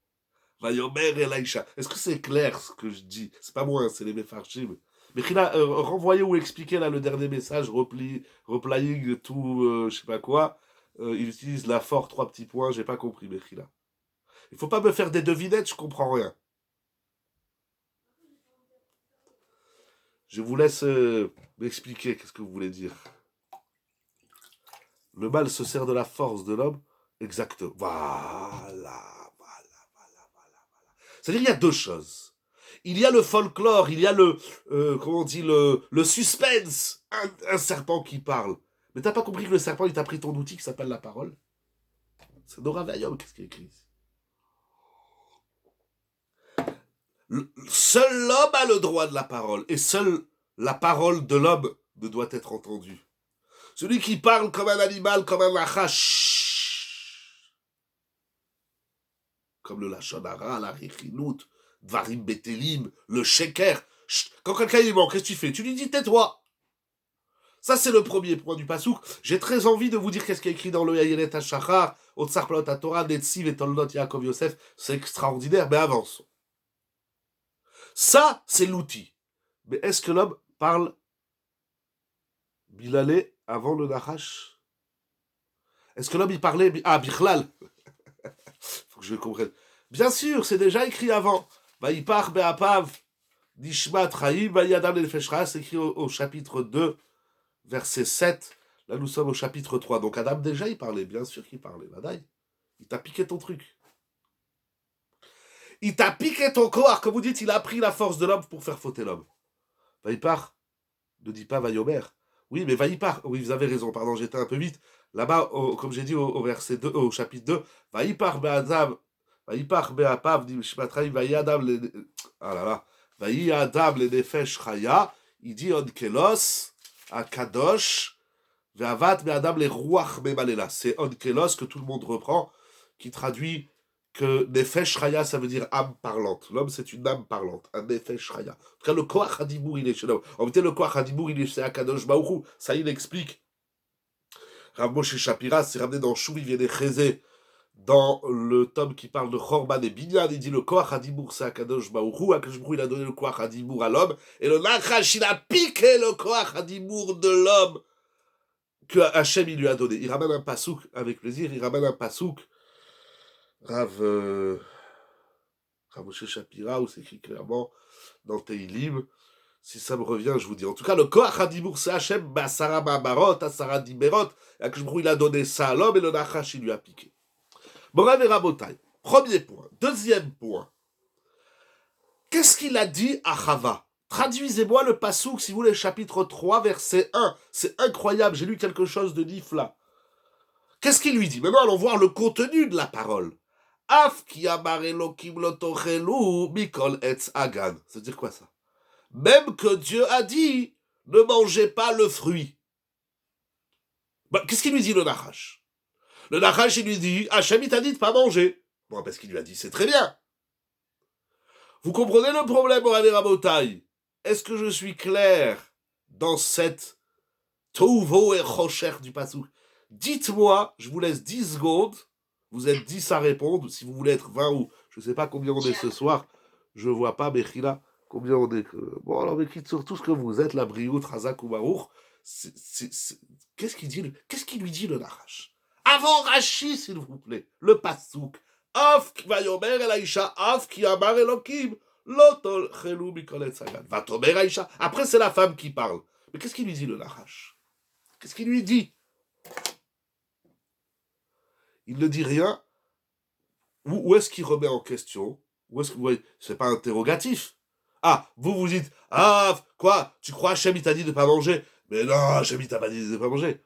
Vayomer et Laïcha. Est-ce que c'est clair ce que je dis? C'est pas moi, c'est les Mefarshim. Mais là, renvoyez ou expliquez là le dernier message, replying tout, je sais pas quoi. Il utilise la fort 3 petits points, j'ai pas compris, Mechila. Il faut pas me faire des devinettes, je comprends rien. Je vous laisse m'expliquer qu'est-ce que vous voulez dire. Le mal se sert de la force de l'homme. Exact. Voilà. C'est-à-dire qu'il y a 2 choses. Il y a le folklore, il y a comment on dit, le suspense. Un serpent qui parle. Mais t'as pas compris que le serpent, il t'a pris ton outil qui s'appelle la parole? C'est Nora Vayom, qu'est-ce qu'il écrit ici? Seul l'homme a le droit de la parole. Et seule la parole de l'homme ne doit être entendue. Celui qui parle comme un animal, comme un nachash, comme le lachonara, la richinout, dvarim betelim, le sheker. Quand quelqu'un est mort, qu'est-ce que tu fais? Tu lui dis tais-toi. Ça, c'est le premier point du pasouk. J'ai très envie de vous dire qu'est-ce qui est écrit dans le Yayelet HaShachar, Otsar Plot HaTorah, Netziv et Toldot Yaakov Yosef. C'est extraordinaire, mais avançons. Ça, c'est l'outil. Mais est-ce que l'homme parle Bilalé avant le Nachash? Est-ce que l'homme il parlait... Ah, Bichlal. Faut que je comprenne. Bien sûr, c'est déjà écrit avant. Vaïpar Be'apav Nishmat Chaim Vayadam Nefeshra, c'est écrit au chapitre 2, verset 7. Là, nous sommes au chapitre 3. Donc Adam, déjà, il parlait. Bien sûr qu'il parlait. Vadaï. Il t'a piqué ton truc. Il t'a piqué ton corps. Comme vous dites, il a pris la force de l'homme pour faire fauter l'homme. Vaïpar ne dit pas Vaïomer. Oui, mais Vaïpar. Oui, vous avez raison. Pardon, j'étais un peu vite. Là-bas, comme j'ai dit au verset 2, au chapitre 2, Vaïpar Be'adam, Vaïpar Be'apav Nishmat Chaim Vayadam. Ah là là. Vaï Adam le Nefesh Chaya. Il dit Onkelos, Akadosh. Ve'avat Be'adam le Ruach Mebalela. C'est Onkelos que tout le monde reprend, qui traduit que Nefesh Chaya, ça veut dire âme parlante. L'homme, c'est une âme parlante, un Nefesh Chaya. En tout cas, le Koach Hadibour, il est chez l'homme. En réalité, le Koach Hadibour, il est chez Akadosh Baruch Hu. Ça, il explique. Rav Moshe Shapira, c'est ramené dans Chouvi Viene dans le tome qui parle de Chorban et Binyan. Il dit le Koach Hadibour, c'est Akadosh Baruch Hu. Akadosh Baruch Hu, il a donné le Koach Hadibour à l'homme. Et le Nachash, il a piqué le Koach Hadibour de l'homme que Hachem, il lui a donné. Il ramène un pasouk, avec plaisir, il ramène un pasouk. Rav Moshe Shapira, où c'est écrit clairement dans Teilim. Si ça me revient, je vous dis. En tout cas, le Koach Hadibour, c'est Hachem, Basara Babarot, Asara Diberot. Akadosh, il a donné ça à l'homme et le Nachash, il lui a piqué. Morav et Rabotai. Premier point. Deuxième point. Qu'est-ce qu'il a dit à Chava? Traduisez-moi le pasouk, si vous voulez, chapitre 3, verset 1. C'est incroyable, j'ai lu quelque chose de nifla. Qu'est-ce qu'il lui dit? Maintenant, allons voir le contenu de la parole. Af ki amar Elokim lo tochelu mikol etz agan. C'est-à-dire quoi ça? Même que Dieu a dit, ne mangez pas le fruit. Bah, qu'est-ce qu'il lui dit le Nachash? Le Nachash, il lui dit, Hachem, il t'a dit de pas manger. Bon, parce qu'il lui a dit, c'est très bien. Vous comprenez le problème, Morav et Rabotai? Est-ce que je suis clair dans cette Touvo et Rocher du pasouk? Dites-moi, je vous laisse 10 secondes. Vous êtes 10 à répondre. Si vous voulez être 20 ou je ne sais pas combien on est ce soir, je ne vois pas, Mechila, combien on est. Bon, alors, mais quitte sur tout ce que vous êtes, la Briout, Razak ou Baruch, qu'est-ce qu'il dit? Qu'est-ce qu'il lui dit, le Nachash? Avant Rashi, s'il vous plaît, le pasouk. Af ki vayomer el Aisha, af ki amar Elokim, lotol chelu mikolet sagan. Va tomer Aisha. Après, c'est la femme qui parle. Mais qu'est-ce qu'il lui dit, le Nachash? Qu'est-ce qu'il lui dit? Il ne dit rien. Où est-ce qu'il remet en question? Où est-ce que vous voyez? C'est pas interrogatif. Ah, vous dites, ah, quoi? Tu crois Hachem, il t'a dit de pas manger? Mais non, Hachem, il t'a pas dit de pas manger.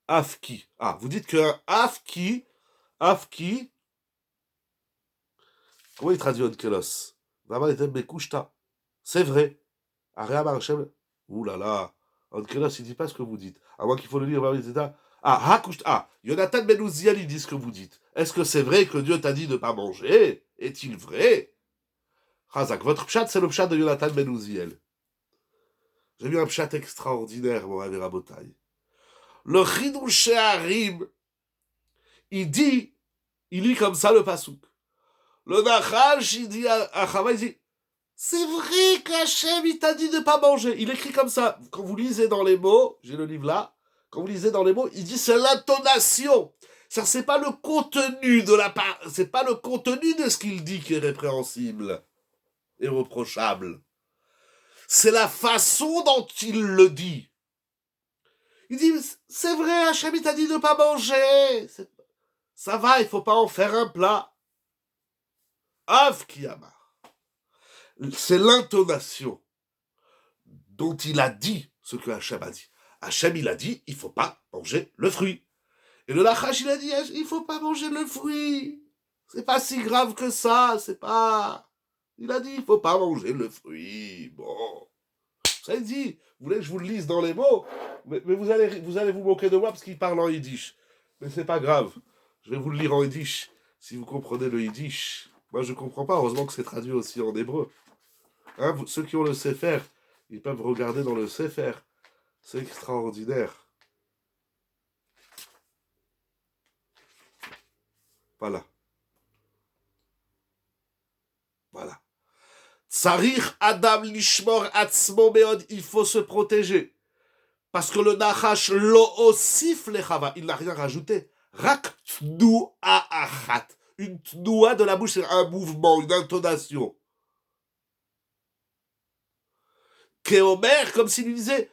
Afki. Ah, vous dites qu'un Afki, comment il traduit Onkelos? Vraiment, il était Mekushta. C'est vrai. Aréam Hashem. Ouh là là. En Kélos, il dit pas ce que vous dites. À moins qu'il faut le lire, etc. Jonathan Ben Uziel, il dit ce que vous dites. Est-ce que c'est vrai que Dieu t'a dit de ne pas manger? Est-il vrai? Razak, votre pshat, c'est le pshat de Jonathan Ben Uziel. J'ai vu un pshat extraordinaire, mon ami Rabotai. Le Chidouche Harim, il lit comme ça le pasouk. Le Nachash, il dit à Chava, il dit, c'est vrai qu'Hachem, il t'a dit de ne pas manger. Il écrit comme ça. Quand vous lisez dans les mots, j'ai le livre là, quand vous lisez dans les mots, il dit c'est l'intonation. C'est pas le contenu de c'est pas le contenu de ce qu'il dit qui est répréhensible et reprochable. C'est la façon dont il le dit. Il dit, c'est vrai, Hachem, il t'a dit de ne pas manger. Ça va, il faut pas en faire un plat. Av Kiyama. C'est l'intonation dont il a dit ce que Hachem a dit. Hachem, il a dit, il faut pas manger le fruit. Et le Nachash, il a dit, il faut pas manger le fruit. C'est pas si grave que ça, c'est pas... Il a dit, il faut pas manger le fruit. Bon. Ça, il dit, vous voulez que je vous le lise dans les mots, mais vous allez vous moquer de moi parce qu'il parle en yiddish. Mais c'est pas grave. Je vais vous le lire en yiddish, si vous comprenez le yiddish. Moi, je comprends pas. Heureusement que c'est traduit aussi en hébreu. Hein, ceux qui ont le Sefer, ils peuvent regarder dans le Sefer. C'est extraordinaire. Voilà. Voilà. Tsarich Adam Lishmor Atzmo Meod, il faut se protéger. Parce que le Nachash lo osif le Chava, il n'a rien rajouté. Rak tnoua achat. Une tnoua de la bouche, c'est un mouvement, une intonation. Kéomer, comme s'il lui disait,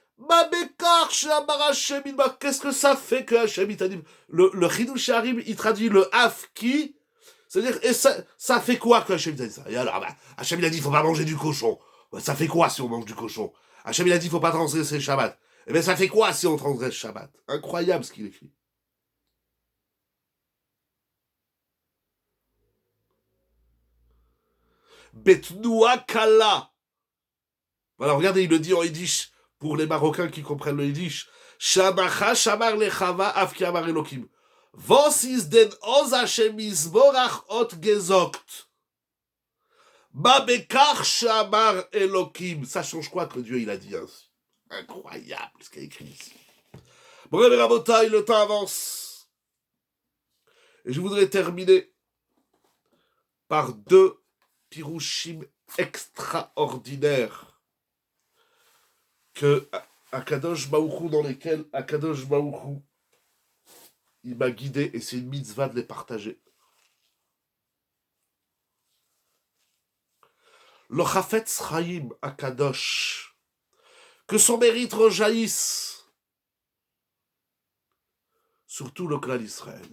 qu'est-ce que ça fait que Hachem, il t'a dit. Le Chidouche Harim, il traduit le Afki, c'est-à-dire, et ça fait quoi que Hachem t'a dit ça? Et alors, Hachem, il a dit, il faut pas manger du cochon. Ça fait quoi si on mange du cochon? Hachem, il a dit, il faut pas transgresser le Shabbat. Eh bien, ça fait quoi si on transgresse Shabbat? Incroyable ce qu'il écrit. Betnoua Kala. Voilà, regardez, il le dit en Yiddish, pour les Marocains qui comprennent le Yiddish. Shamacha shamar lechava afki amar Elokim. Vos is den oz Hashem izborach ot gezokt. Babekach shamar Elokim. Ça change quoi que Dieu il a dit ainsi? Incroyable ce qu'il a écrit ici. Bon, les Rabotai, le temps avance. Et je voudrais terminer par deux pirouchim extraordinaires que Akadosh Baruch Hu, dans lesquels Akadosh Baruch Hu, il m'a guidé et c'est une mitzvah de les partager. Le Chafetz Chaim Akadosh, que son mérite rejaillisse sur tout le clan d'Israël.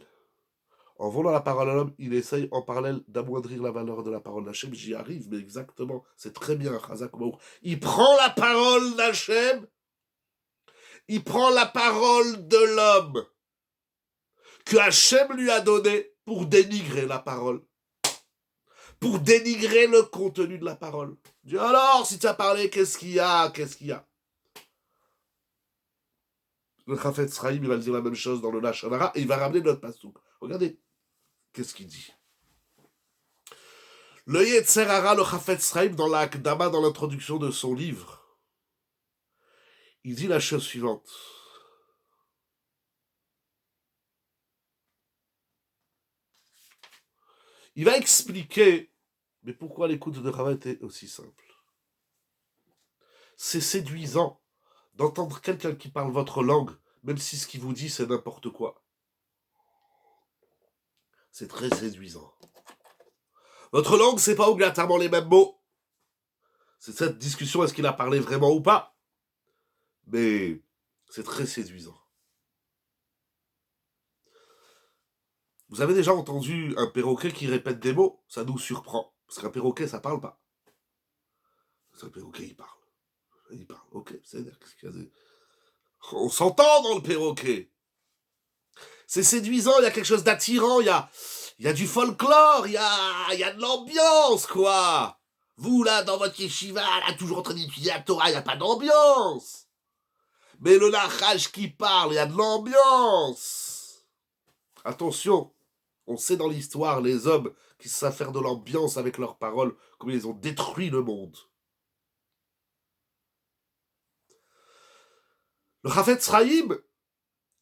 En volant la parole à l'homme, il essaye en parallèle d'amoindrir la valeur de la parole d'Hachem. J'y arrive, mais exactement, c'est très bien, Chazak Baruch. Il prend la parole d'Hachem, il prend la parole de l'homme que Hachem lui a donnée pour dénigrer la parole, pour dénigrer le contenu de la parole. Dieu, alors, si tu as parlé, qu'est-ce qu'il y a? Le Chafetz Chaim, il va dire la même chose dans le Lashon Hara et il va ramener notre pasouk. Regardez, qu'est-ce qu'il dit? Le Yetzer Hara, le Chafetz Chaim, dans la Akdama, dans l'introduction de son livre, il dit la chose suivante. Il va expliquer, mais pourquoi l'écoute de Rava était aussi simple. C'est séduisant d'entendre quelqu'un qui parle votre langue, même si ce qu'il vous dit c'est n'importe quoi. C'est très séduisant. Votre langue, c'est pas obligatoirement les mêmes mots. C'est cette discussion, est-ce qu'il a parlé vraiment ou pas? Mais c'est très séduisant. Vous avez déjà entendu un perroquet qui répète des mots? Ça nous surprend. Parce qu'un perroquet, ça parle pas. Un perroquet, il parle. Il parle. Ok, c'est-à-dire on s'entend dans le perroquet. C'est séduisant, il y a quelque chose d'attirant, il y a du folklore, il y a de l'ambiance, quoi. Vous, là, dans votre yeshiva, là, toujours en train d'étudier la Torah, il n'y a pas d'ambiance. Mais le Nachash qui parle, il y a de l'ambiance. Attention, on sait dans l'histoire, les hommes qui savent faire de l'ambiance avec leurs paroles, comme ils ont détruit le monde. Le Chafetz Chaim,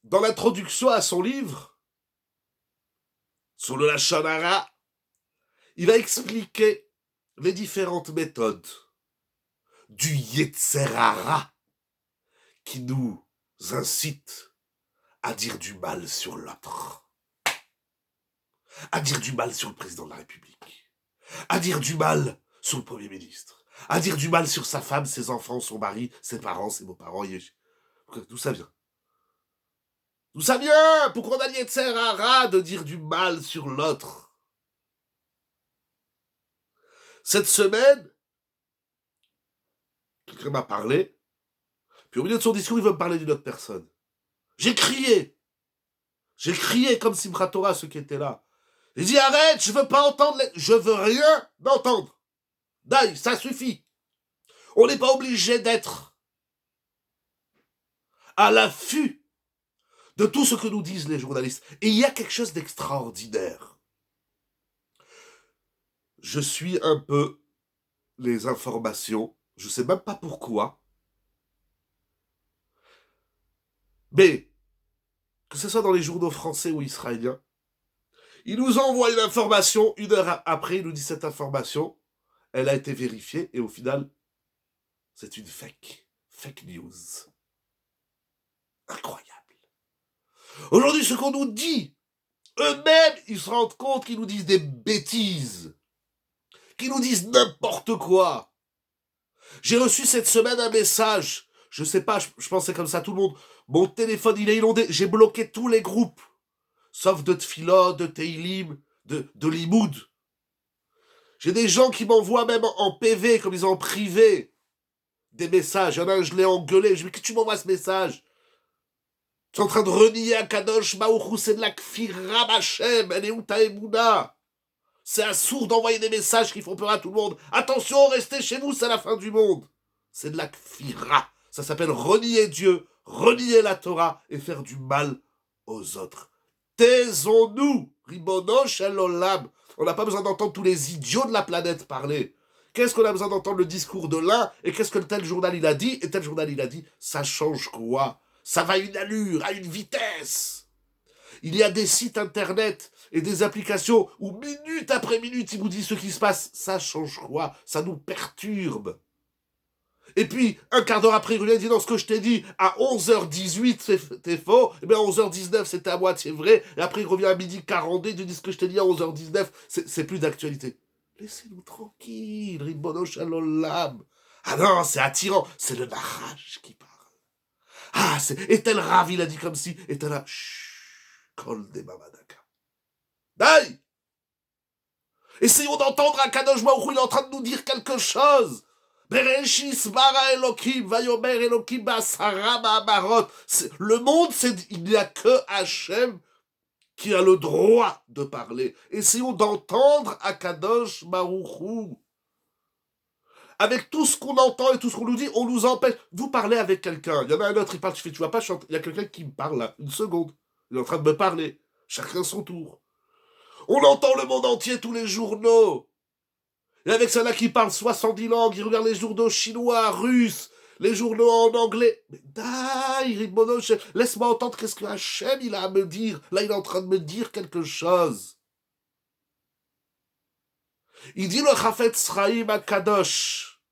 dans l'introduction à son livre, sur le Lashon Hara, il va expliquer les différentes méthodes du Yetzer Hara qui nous incite à dire du mal sur l'autre, à dire du mal sur le président de la République, à dire du mal sur le Premier ministre, à dire du mal sur sa femme, ses enfants, son mari, ses parents, ses beaux-parents. D'où ça vient? D'où ça vient? Pourquoi on a le Yetzer Hara de dire du mal sur l'autre? Cette semaine, quelqu'un m'a parlé, puis au milieu de son discours, il veut me parler d'une autre personne. J'ai crié comme Simchat Torah, ceux qui étaient là. J'ai dit, arrête, je veux pas entendre, je veux rien entendre. Daï, ça suffit. On n'est pas obligé d'être à l'affût de tout ce que nous disent les journalistes. Et il y a quelque chose d'extraordinaire. Je suis un peu les informations, je sais même pas pourquoi, mais que ce soit dans les journaux français ou israéliens, ils nous envoient une information, une heure après, ils nous disent cette information, elle a été vérifiée, et au final, c'est une fake news. Incroyable. Aujourd'hui, ce qu'on nous dit, eux-mêmes, ils se rendent compte qu'ils nous disent des bêtises, qu'ils nous disent n'importe quoi. J'ai reçu cette semaine un message, je sais pas, je pensais comme ça tout le monde, mon téléphone il est inondé, j'ai bloqué tous les groupes, sauf de Tfila, de Teilim, de Limoud. J'ai des gens qui m'envoient même en PV, comme ils ont en privé, des messages. Il y en a un, je l'ai engueulé, je lui dis, qu'est-ce que tu m'envoies ce message? Tu es en train de renier un Kadosh Baruch, c'est de la Kfira Bachem, elle est où ta Emouna? C'est assourd d'envoyer des messages qui font peur à tout le monde. Attention, restez chez vous, c'est la fin du monde. C'est de la Kfira. Ça s'appelle renier Dieu, renier la Torah et faire du mal aux autres. Taisons-nous, Ribono Shel Olam. On n'a pas besoin d'entendre tous les idiots de la planète parler. Qu'est-ce qu'on a besoin d'entendre le discours de l'un et qu'est-ce que tel journal il a dit et tel journal il a dit? Ça change quoi? Ça va à une allure, à une vitesse. Il y a des sites internet et des applications où minute après minute ils vous disent ce qui se passe. Ça change quoi? Ça nous perturbe. Et puis, un quart d'heure après, il revient et dit, non, ce que je t'ai dit, à 11h18, c'était faux, et bien à 11h19, c'était à moitié vrai, et après, il revient à midi 42, il te dit ce que je t'ai dit à 11h19, c'est plus d'actualité. Laissez-nous tranquille, Ribono Shel Olam. Ah non, c'est attirant, c'est le Nachash qui parle. Ah, et tel Rav, il a dit comme si, et tel là, Kol de Mamadaka. Daï! Essayons d'entendre un Kadosh Baruch Hu, il est en train de nous dire quelque chose. Bereshis bara Elokim, vayomer Elokim basara ma'amarot. Le monde, il n'y a que Hachem qui a le droit de parler. Essayons d'entendre Akadosh Baruch Hu. Avec tout ce qu'on entend et tout ce qu'on nous dit, on nous empêche. Vous parlez avec quelqu'un, il y en a un autre, il parle, tu vas pas chanter. Il y a quelqu'un qui me parle là, une seconde. Il est en train de me parler. Chacun son tour. On entend le monde entier, tous les journaux. Et avec ceux-là qui parlent 70 langues, ils regardent les journaux chinois, russes, les journaux en anglais. Mais daï, laisse-moi entendre qu'est-ce que Hachem il a à me dire. Là, il est en train de me dire quelque chose. Il dit le Chafetz Chaim à Kadosh.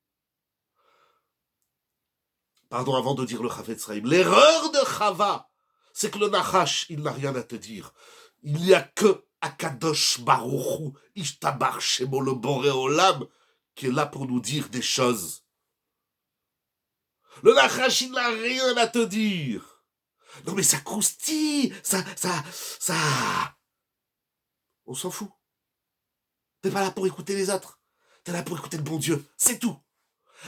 Pardon, avant de dire le Chafetz Chaim. L'erreur de Chava, c'est que le Nachash, il n'a rien à te dire. Il n'y a que Akadosh Baruch Hu, Ishtabar Shemo le Boré Olam, qui est là pour nous dire des choses. Le Nachash, il n'a rien à te dire. Non mais ça croustille, ça... On s'en fout. T'es pas là pour écouter les autres. T'es là pour écouter le bon Dieu. C'est tout.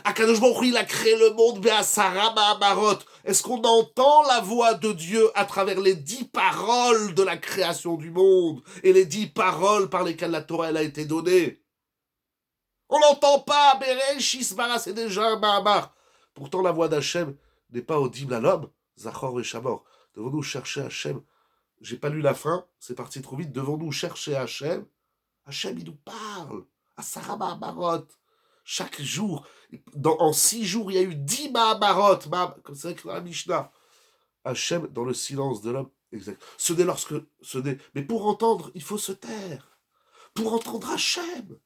Akadosh Baruch Hu, il a créé le monde, Be'asara Ma'amarot. Est-ce qu'on entend la voix de Dieu à travers les 10 paroles de la création du monde et les 10 paroles par lesquelles la Torah elle a été donnée? On n'entend pas, Bereshis Bara, c'est déjà un Mahamar. Pourtant, la voix d'Hachem n'est pas audible à l'homme. Zachor et Shamor. Devons-nous chercher Hachem? J'ai pas lu la fin, c'est parti trop vite. Devons-nous chercher Hachem? Hachem, il nous parle. À Sarah Mahamarot. Chaque jour, en 6 jours, il y a eu 10 Mahamarot. Comme c'est avec la Mishnah. Hachem, dans le silence de l'homme. Exact. Mais pour entendre, il faut se taire. Pour entendre Hachem.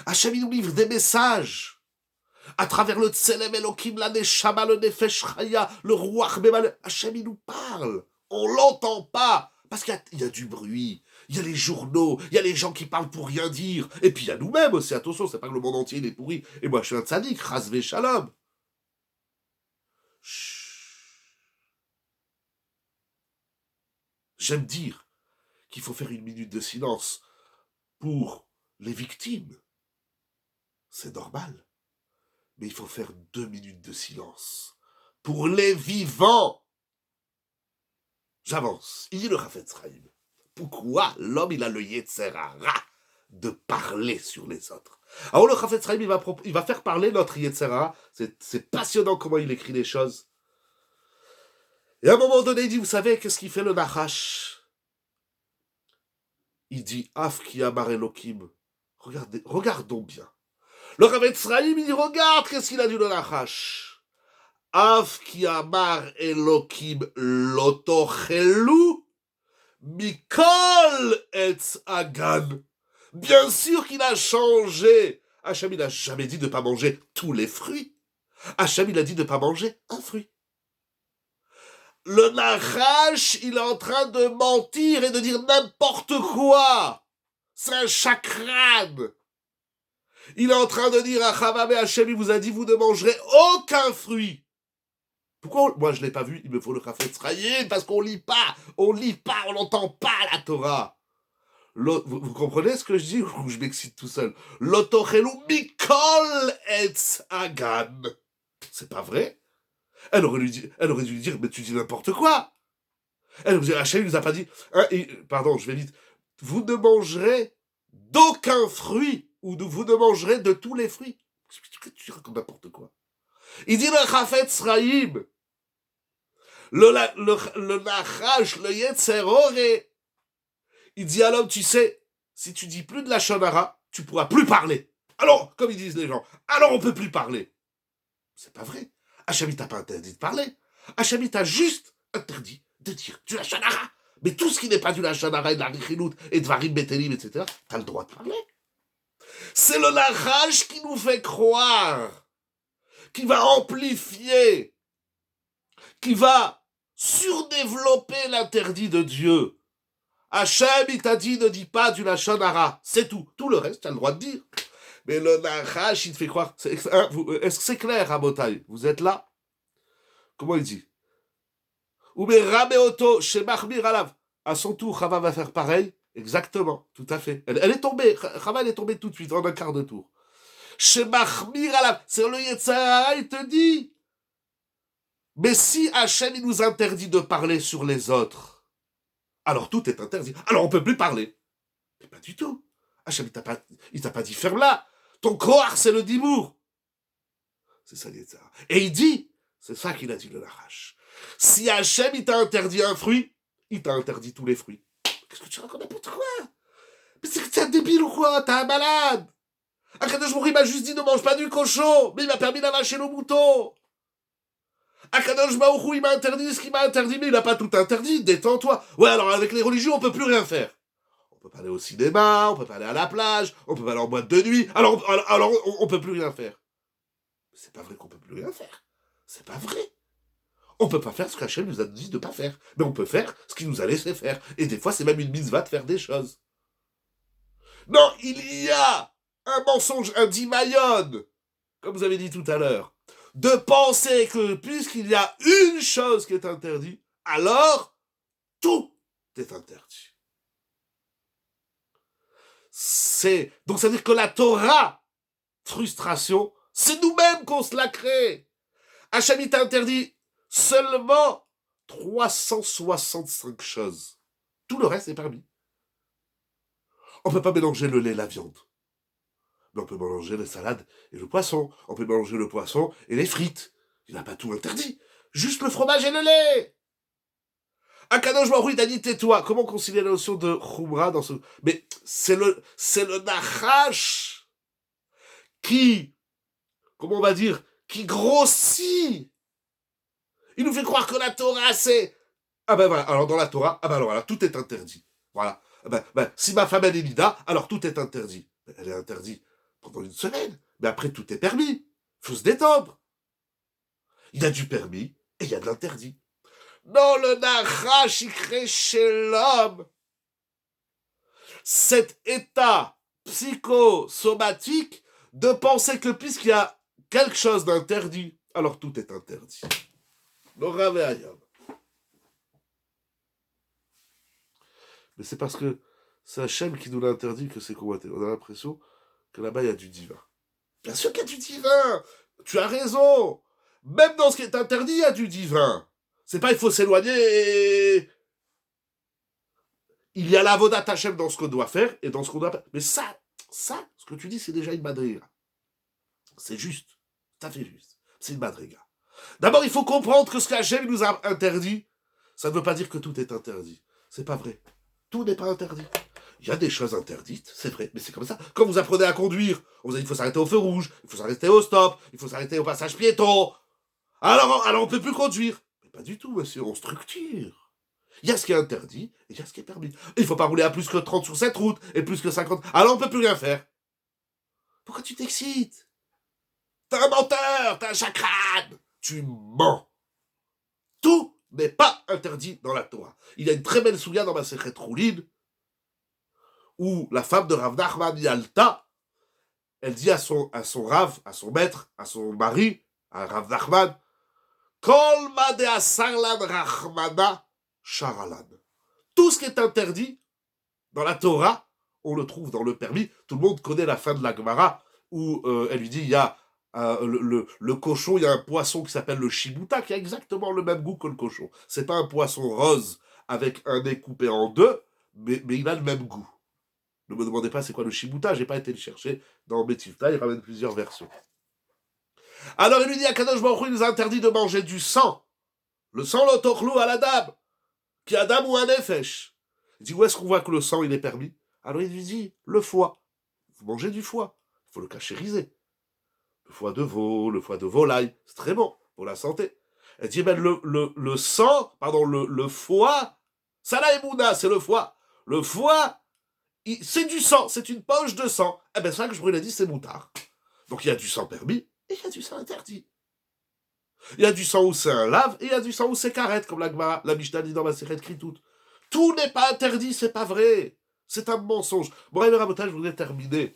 Hachem, il nous livre des messages. À travers le Tselem Elohim, la Neshama, le Nefesh Chaya, le Ruach Bemal. Hachem, il nous parle. On l'entend pas. Parce qu'il y a du bruit. Il y a les journaux. Il y a les gens qui parlent pour rien dire. Et puis il y a nous-mêmes aussi. Attention, c'est pas que le monde entier il est pourri. Et moi, je suis un tzaddik. Chasvé Shalom. Chut. J'aime dire qu'il faut faire 1 minute de silence pour les victimes. C'est normal. Mais il faut faire 2 minutes de silence pour les vivants. J'avance. Il dit le Chafetz Chaim. Pourquoi l'homme, il a le Yetzer Hara de parler sur les autres? Alors le Chafetz Chaim, il va faire parler notre Yetzer Hara. C'est passionnant comment il écrit les choses. Et à un moment donné, il dit, vous savez, qu'est-ce qu'il fait le Nachash? Il dit, Af ki amar Elokim. Regardons bien. Le Chafetz Chaim, il dit, regarde, qu'est-ce qu'il a dit le Nachash? Af ki amar Elokim lotochelu mikol etz agan. Bien sûr qu'il a changé. Hachem, il n'a jamais dit de ne pas manger tous les fruits. Hachem, il a dit de ne pas manger un fruit. Le Nachash, il est en train de mentir et de dire n'importe quoi. C'est un chakran. Il est en train de dire à Chava, Hachem, il vous a dit, vous ne mangerez aucun fruit. Pourquoi moi je ne l'ai pas vu? Il me faut le Chafetz Chaim parce qu'on lit pas, on n'entend pas la Torah. Vous comprenez ce que je dis ou je m'excite tout seul? Lotochelu mikol etz agan. C'est pas vrai? Elle aurait dû lui dire, mais tu dis n'importe quoi. Elle aurait dit, Hachem nous a pas dit, pardon, je vais vite. Vous ne mangerez d'aucun fruit ou vous ne mangerez de tous les fruits. Tu racontes n'importe quoi. Il dit le Chafetz Chaim, le Nachash, le Yetzer Hara, il dit à l'homme, tu sais, si tu dis plus de la Shonara, tu pourras plus parler. Alors, comme ils disent les gens, alors on peut plus parler. C'est pas vrai. Hachem t'a pas interdit de parler. Hachem t'a juste interdit de dire du Lashon Hara. Mais tout ce qui n'est pas du Lashon Hara et de la Richinut et de Varim Betelim, etc., t'as le droit de parler. C'est le Nachash qui nous fait croire, qui va amplifier, qui va surdévelopper l'interdit de Dieu. Hachem, il t'a dit, ne dis pas du Lashon Hara. C'est tout. Tout le reste, tu as le droit de dire. Mais le Nachash, il te fait croire. Est-ce que c'est clair, Rabotai? Vous êtes là? Comment il dit? Ou mais Rameoto, chez Mahmir Alav. À son tour, Chava va faire pareil. Exactement, tout à fait. Elle est tombée. Chava, elle est tombée tout de suite, en un quart de tour. Chez Mahmir Alav. C'est le Yetzer Hara, il te dit. Mais si Hachem, il nous interdit de parler sur les autres, alors tout est interdit. Alors on peut plus parler. Mais pas du tout. Hachem, il t'a pas dit ferme-la. Ton corps, c'est le dimour. C'est ça, Yetzer Hara. Et il dit, c'est ça qu'il a dit le Nachash. Si Hachem, il t'a interdit un fruit, il t'a interdit tous les fruits. Qu'est-ce que tu racontes n'importe quoi? Mais c'est que t'es un débile ou quoi? T'es un malade. Akadosh Baruch Hu, il m'a juste dit ne mange pas du cochon, mais il m'a permis d'avacher le mouton. Akadosh Baruch Hu, il m'a interdit ce qu'il m'a interdit, mais il n'a pas tout interdit. Détends-toi. Ouais, alors avec les religieux, on peut plus rien faire. On peut pas aller au cinéma, on peut pas aller à la plage, on peut pas aller en boîte de nuit. Alors on peut plus rien faire. C'est pas vrai qu'on peut plus rien faire. C'est pas vrai. On peut pas faire ce qu'Hachem nous a dit de pas faire. Mais on peut faire ce qu'il nous a laissé faire. Et des fois, c'est même une mitzvah de faire des choses. Non, il y a un mensonge, un dimayon, comme vous avez dit tout à l'heure, de penser que puisqu'il y a une chose qui est interdite, alors tout est interdit. Donc ça veut dire que la Torah, frustration, c'est nous-mêmes qu'on se la crée. Hachem t'a interdit seulement 365 choses. Tout le reste est permis. On peut pas mélanger le lait et la viande. Mais on peut mélanger les salades et le poisson. On peut mélanger le poisson et les frites. Il n'a pas tout interdit. Juste le fromage et le lait. Akadosh Baruch Hu, il a dit tais-toi. Comment concilier la notion de Khumra dans ce... Mais c'est le Nachash qui, comment on va dire, qui grossit. Il nous fait croire que la Torah, c'est... Ah ben voilà, alors dans la Torah, ah ben alors là, tout est interdit. Voilà. Si ma femme elle est Nida, alors tout est interdit. Elle est interdite pendant une semaine. Mais après, tout est permis. Il faut se détendre. Il y a du permis et il y a de l'interdit. Dans le Nachash, il crée chez l'homme cet état psychosomatique de penser que puisqu'il y a quelque chose d'interdit, alors tout est interdit. Nora ve'ayam. Mais c'est parce que c'est Hachem qui nous l'a interdit que c'est convoité. On a l'impression que là-bas, il y a du divin. Bien sûr qu'il y a du divin. Tu as raison. Même dans ce qui est interdit, il y a du divin. C'est pas il faut s'éloigner. Il y a la vodat Hachem dans ce qu'on doit faire et dans ce qu'on doit pas. Mais ça, ce que tu dis, c'est déjà une madriga. C'est juste. Tout fait juste. C'est une madriga. D'abord, il faut comprendre que ce qu'Hachem nous a interdit, ça ne veut pas dire que tout est interdit. C'est pas vrai. Tout n'est pas interdit. Il y a des choses interdites, c'est vrai, mais c'est comme ça. Quand vous apprenez à conduire, on vous dit il faut s'arrêter au feu rouge, il faut s'arrêter au stop, il faut s'arrêter au passage piéton. Alors on peut plus conduire. Mais pas du tout, monsieur, on structure. Il y a ce qui est interdit et il y a ce qui est permis. Il ne faut pas rouler à plus que 30 sur cette route et plus que 50. Alors on peut plus rien faire. Pourquoi tu t'excites? T'es un menteur, t'es un chacrane. Tu mens. Tout n'est pas interdit dans la Torah. Il y a une très belle souga dans ma Sechet Roulin où la femme de Rav Nachman Yalta, elle dit à son Rav, à son maître, à son mari, à Rav Nachman, Kol ma de asarlan rachmana sharalan. Tout ce qui est interdit dans la Torah, on le trouve dans le permis. Tout le monde connaît la fin de la Gemara où elle lui dit, il y a le cochon, il y a un poisson qui s'appelle le shibuta qui a exactement le même goût que le cochon. C'est pas un poisson rose avec un nez coupé en deux, mais il a le même goût. Ne me demandez pas c'est quoi le shibuta, j'ai pas été le chercher dans Metivta, il ramène plusieurs versions. Alors il lui dit à Kadosh Baruch Hu, il nous a interdit de manger du sang. Le sang l'otochlou à la dame, qui a dame ou un nefesh. Il dit où est-ce qu'on voit que le sang il est permis? Alors il lui dit le foie. Vous mangez du foie, il faut le cachériser. Le foie de veau, le foie de volaille, c'est très bon pour la santé. Elle dit ben le sang, pardon, le foie, Salah Emouna, c'est le foie. Le foie, c'est du sang, c'est une poche de sang. Eh ben, c'est ça que je brûle a dit, c'est moutard. Donc il y a du sang permis et il y a du sang interdit. Il y a du sang où c'est un lave et il y a du sang où c'est carrette, comme la Mishnah dit dans ma série de Kritout. Tout n'est pas interdit, c'est pas vrai. C'est un mensonge. Bon, et Rabotage, je voudrais terminer.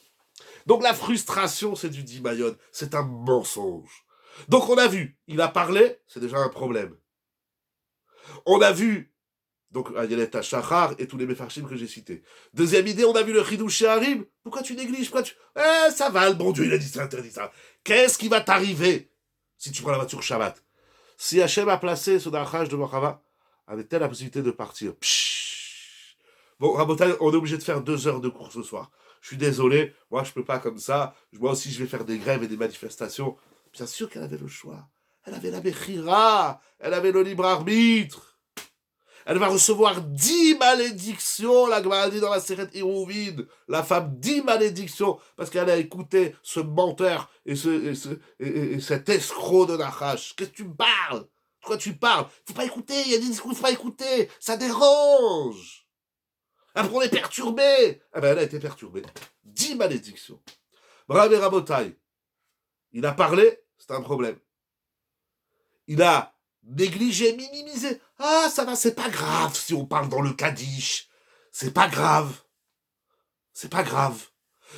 Donc la frustration, c'est du dimayon. C'est un mensonge. Donc on a vu, il a parlé, c'est déjà un problème. On a vu donc, Ayelet HaShachar et tous les Mefarshim que j'ai cités. Deuxième idée, on a vu le Chidouche Harim. Pourquoi tu négliges? Ça va, le bon Dieu, il a dit c'est interdit ça. Qu'est-ce qui va t'arriver si tu prends la voiture Shabbat? Si Hachem a placé ce Nachaj de Mochava, avait-elle la possibilité de partir? Pshhh. Bon, Rabotai, on est obligé de faire 2 heures de cours ce soir. Je suis désolé, moi je peux pas comme ça. Moi aussi je vais faire des grèves et des manifestations. Bien sûr qu'elle avait le choix. Elle avait la Bechira. Elle avait le libre arbitre. Elle va recevoir 10 malédictions, la Gemara dit dans la Seret Hérouvin, la femme 10 malédictions, parce qu'elle a écouté ce menteur et cet escroc de Nachash. Qu'est-ce que tu me parles? De quoi tu parles? Faut pas écouter, il y a des discours, faut pas écouter, ça dérange. Après on est perturbé. Eh ben elle a été perturbée. 10 malédictions. Bravo Rabotai. Il a parlé, c'est un problème. Il a négligé, minimisé. Ah, ça va, c'est pas grave si on parle dans le Kaddish. C'est pas grave. C'est pas grave.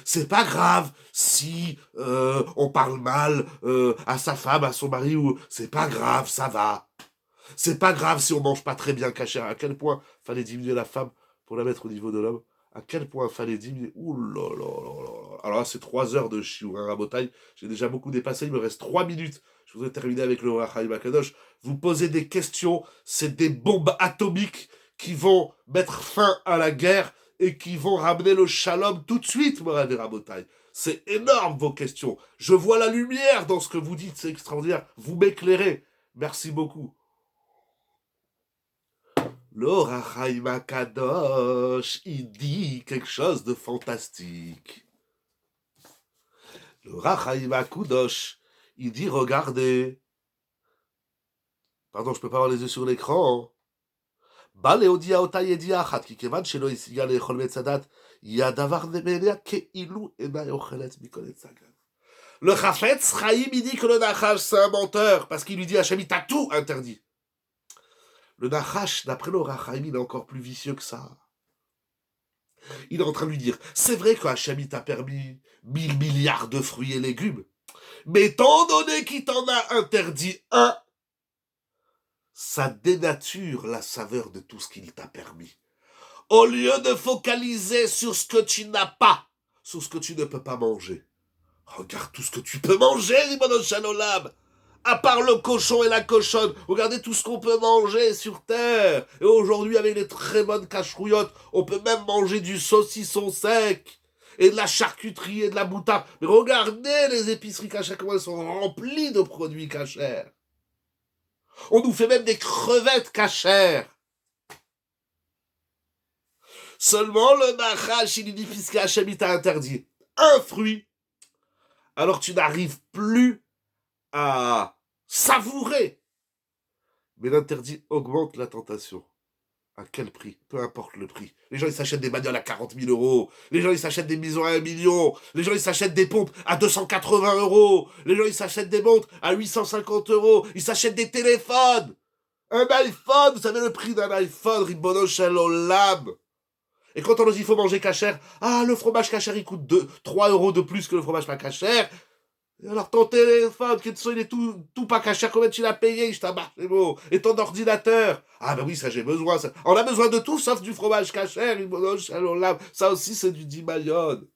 C'est pas grave si on parle mal à sa femme, à son mari, ou c'est pas grave, ça va. C'est pas grave si on mange pas très bien caché. À quel point fallait diminuer la femme pour la mettre au niveau de l'homme? À quel point fallait diminuer? Ouh là là là là. Alors là, c'est 3 heures de chiour, hein, Rabotai. J'ai déjà beaucoup dépassé, il me reste 3 minutes. Je voudrais terminer avec le Rachaim Akadosh. Vous posez des questions, c'est des bombes atomiques qui vont mettre fin à la guerre et qui vont ramener le shalom tout de suite, Morav et Rabotai. C'est énorme vos questions. Je vois la lumière dans ce que vous dites, c'est extraordinaire. Vous m'éclairez. Merci beaucoup. L'Or HaChaim Kadosh, il dit quelque chose de fantastique. L'Or HaChaim Kadosh, il dit, regardez. Pardon, je peux pas avoir les yeux sur l'écran. בא להודיע אותה ידיעה אחת, כי כיוון שלא השיגה לאכול מעץ הדת, יהיה הדבר בעיניה כאילו אינה אוכלת מכל עץ הגן. Le Chafetz Chaim, il dit que le Nachash, c'est un menteur, parce qu'il lui dit, Hachem, il t'a tout interdit. Le Nachash, d'après le Rachaim, il est encore plus vicieux que ça. Il est en train de lui dire, c'est vrai que Hachem, il t'a permis 1000 milliards de fruits et légumes, mais étant donné qu'il t'en a interdit un, ça dénature la saveur de tout ce qu'il t'a permis. Au lieu de focaliser sur ce que tu n'as pas, sur ce que tu ne peux pas manger. Regarde tout ce que tu peux manger, Ribono Shel Olam. À part le cochon et la cochonne, regardez tout ce qu'on peut manger sur terre. Et aujourd'hui, avec les très bonnes cacherouillottes, on peut même manger du saucisson sec, et de la charcuterie, et de la moutarde. Mais regardez les épiceries cachères, comment elles sont remplies de produits cachers. On nous fait même des crevettes cachères. Seulement le Nachash, il dit, puisque Hachem t'a interdit un fruit, alors tu n'arrives plus à savourer. Mais l'interdit augmente la tentation. À quel prix? Peu importe le prix. Les gens, ils s'achètent des bagnoles à 40 000 euros. Les gens, ils s'achètent des maisons à 1 million. Les gens, ils s'achètent des pompes à 280 euros. Les gens, ils s'achètent des montres à 850 euros. Ils s'achètent des téléphones. Un iPhone, vous savez le prix d'un iPhone, Ribono Shel Olam. Et quand on nous dit qu'il faut manger cachère, le fromage cachère, il coûte 3 euros de plus que le fromage pas cachère. Et alors ton téléphone, il est tout pas cachère, combien tu l'as payé, je t'abarre les mots. Et ton ordinateur, ben oui, ça j'ai besoin. Ça. On a besoin de tout sauf du fromage cachère, ça aussi c'est du dimayon.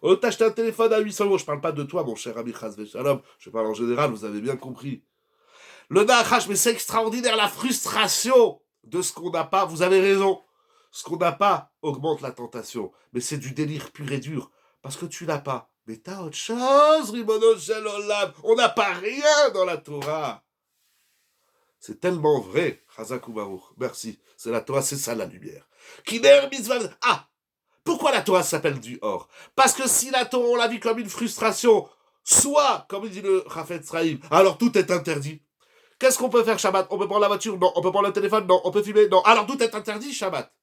On t'a acheté un téléphone à 800 euros, je parle pas de toi mon cher ami Chas Veshalom, je parle en général, vous avez bien compris. Le Nachash, mais c'est extraordinaire, la frustration de ce qu'on n'a pas, vous avez raison. Ce qu'on n'a pas augmente la tentation. Mais c'est du délire pur et dur. Parce que tu n'as pas. Mais t'as autre chose, Ribono Shel Olam. On n'a pas rien dans la Torah. C'est tellement vrai. Chazak Baruch. Merci. C'est la Torah, c'est ça la lumière. Kiner mitzvah. Pourquoi la Torah s'appelle du or? Parce que si la Torah, on l'a vu comme une frustration, soit, comme dit le Chafetz Chaim, alors tout est interdit. Qu'est-ce qu'on peut faire Shabbat? On peut prendre la voiture? Non. On peut prendre le téléphone? Non. On peut fumer? Non. Alors tout est interdit Shabbat.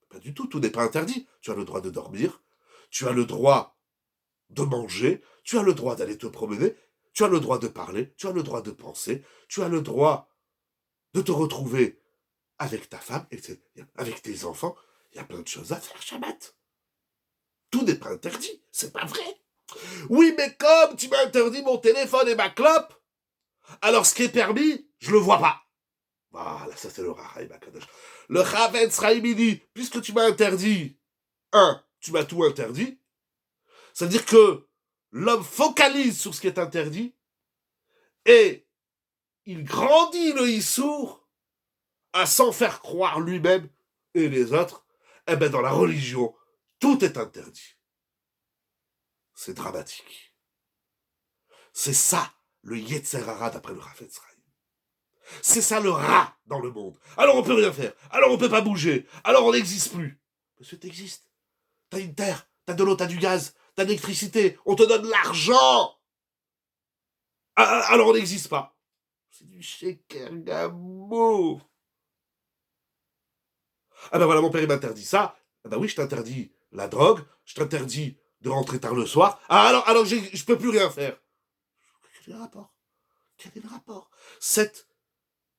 Pas du tout, tout n'est pas interdit. Tu as le droit de dormir, tu as le droit de manger, tu as le droit d'aller te promener, tu as le droit de parler, tu as le droit de penser, tu as le droit de te retrouver avec ta femme, etc., avec tes enfants. Il y a plein de choses à faire, Shabbat. Tout n'est pas interdit, c'est pas vrai. Oui, mais comme tu m'as interdit mon téléphone et ma clope, alors ce qui est permis, je le vois pas. Voilà, ça c'est le Rachaim Akadosh. Le Chafetz Chaim dit, puisque tu m'as interdit, tu m'as tout interdit, c'est-à-dire que l'homme focalise sur ce qui est interdit, et il grandit le Issour à s'en faire croire lui-même et les autres, dans la religion, tout est interdit. C'est dramatique. C'est ça, le Yetzer Hara d'après le Chafetz Chaim. C'est ça le rat dans le monde. Alors on peut rien faire. Alors on peut pas bouger. Alors on n'existe plus. Parce que t'existes. T'as une terre, t'as de l'eau, t'as du gaz, t'as de l'électricité. On te donne l'argent. Alors on n'existe pas. C'est du sheker gamo. Voilà, mon père il m'interdit ça. Oui, je t'interdis la drogue. Je t'interdis de rentrer tard le soir. Alors je peux plus rien faire. Quel est le rapport? Quel est le rapport? Cet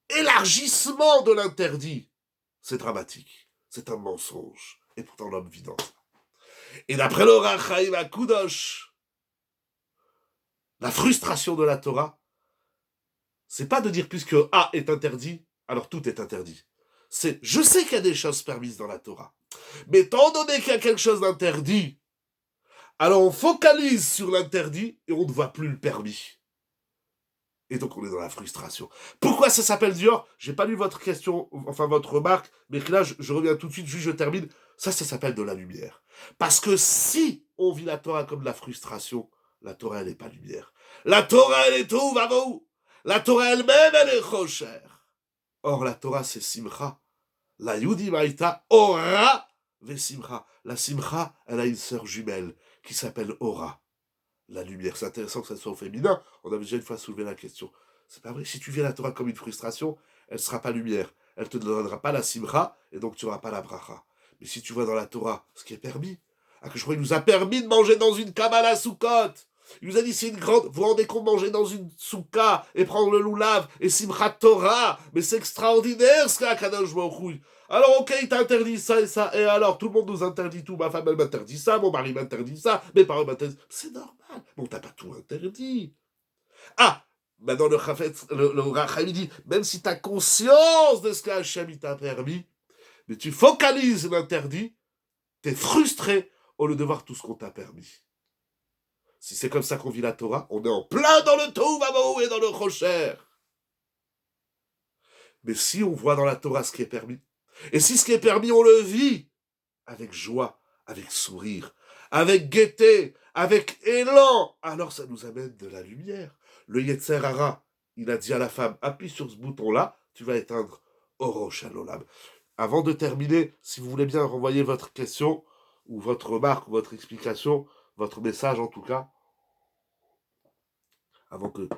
élargissement de l'interdit, c'est dramatique. C'est un mensonge. Et pourtant l'homme vit dans ça. Et d'après le Rachaim Akadosh, la frustration de la Torah, c'est pas de dire puisque A est interdit, alors tout est interdit. C'est, je sais qu'il y a des choses permises dans la Torah, mais étant donné qu'il y a quelque chose d'interdit, alors on focalise sur l'interdit et on ne voit plus le permis. Et donc on est dans la frustration. Pourquoi ça s'appelle Dior? J'ai pas lu votre question, enfin votre remarque, mais là je reviens tout de suite, juste je termine. Ça s'appelle de la lumière. Parce que si on vit la Torah comme de la frustration, la Torah, elle n'est pas lumière. La Torah, elle est tout, vavou. La Torah elle-même, elle est chosher. Or, la Torah, c'est simcha. La Yudi Maïta, Ora, Vesimcha. La simcha, elle a une sœur jumelle qui s'appelle Ora. La lumière. C'est intéressant que ça soit au féminin. On avait déjà une fois soulevé la question. C'est pas vrai. Si tu vis la Torah comme une frustration, elle ne sera pas lumière. Elle te donnera pas la simcha, et donc tu n'auras pas la bracha. Mais si tu vois dans la Torah ce qui est permis, que je crois qu'il nous a permis de manger dans une Kabbalah Sukkot. Il nous a dit c'est une grande. Vous vous rendez compte, manger dans une soukha et prendre le loulav et simchat Torah. Mais c'est extraordinaire ce qu'a Kadosh Baruch Hu. Alors ok, il t'interdit ça et ça. Et alors tout le monde nous interdit tout. Ma femme elle m'interdit ça, mon mari m'interdit ça, mes parents m'interdisent. C'est normal. Bon, t'as pas tout interdit. Ah, maintenant le Rachel dit, même si t'as conscience de ce qu'Hachem t'a permis, mais tu focalises l'interdit, t'es frustré au lieu de voir tout ce qu'on t'a permis. Si c'est comme ça qu'on vit la Torah, on est en plein dans le Tohu Vavohu et dans le Rocher. Mais si on voit dans la Torah ce qui est permis, et si ce qui est permis, on le vit avec joie, avec sourire, avec gaieté, avec élan, alors ça nous amène de la lumière. Le Yetzer Hara, il a dit à la femme, appuie sur ce bouton-là, tu vas éteindre Oro Shalolam. Avant de terminer, si vous voulez bien renvoyer votre question, ou votre remarque, ou votre explication, votre message en tout cas, avant que...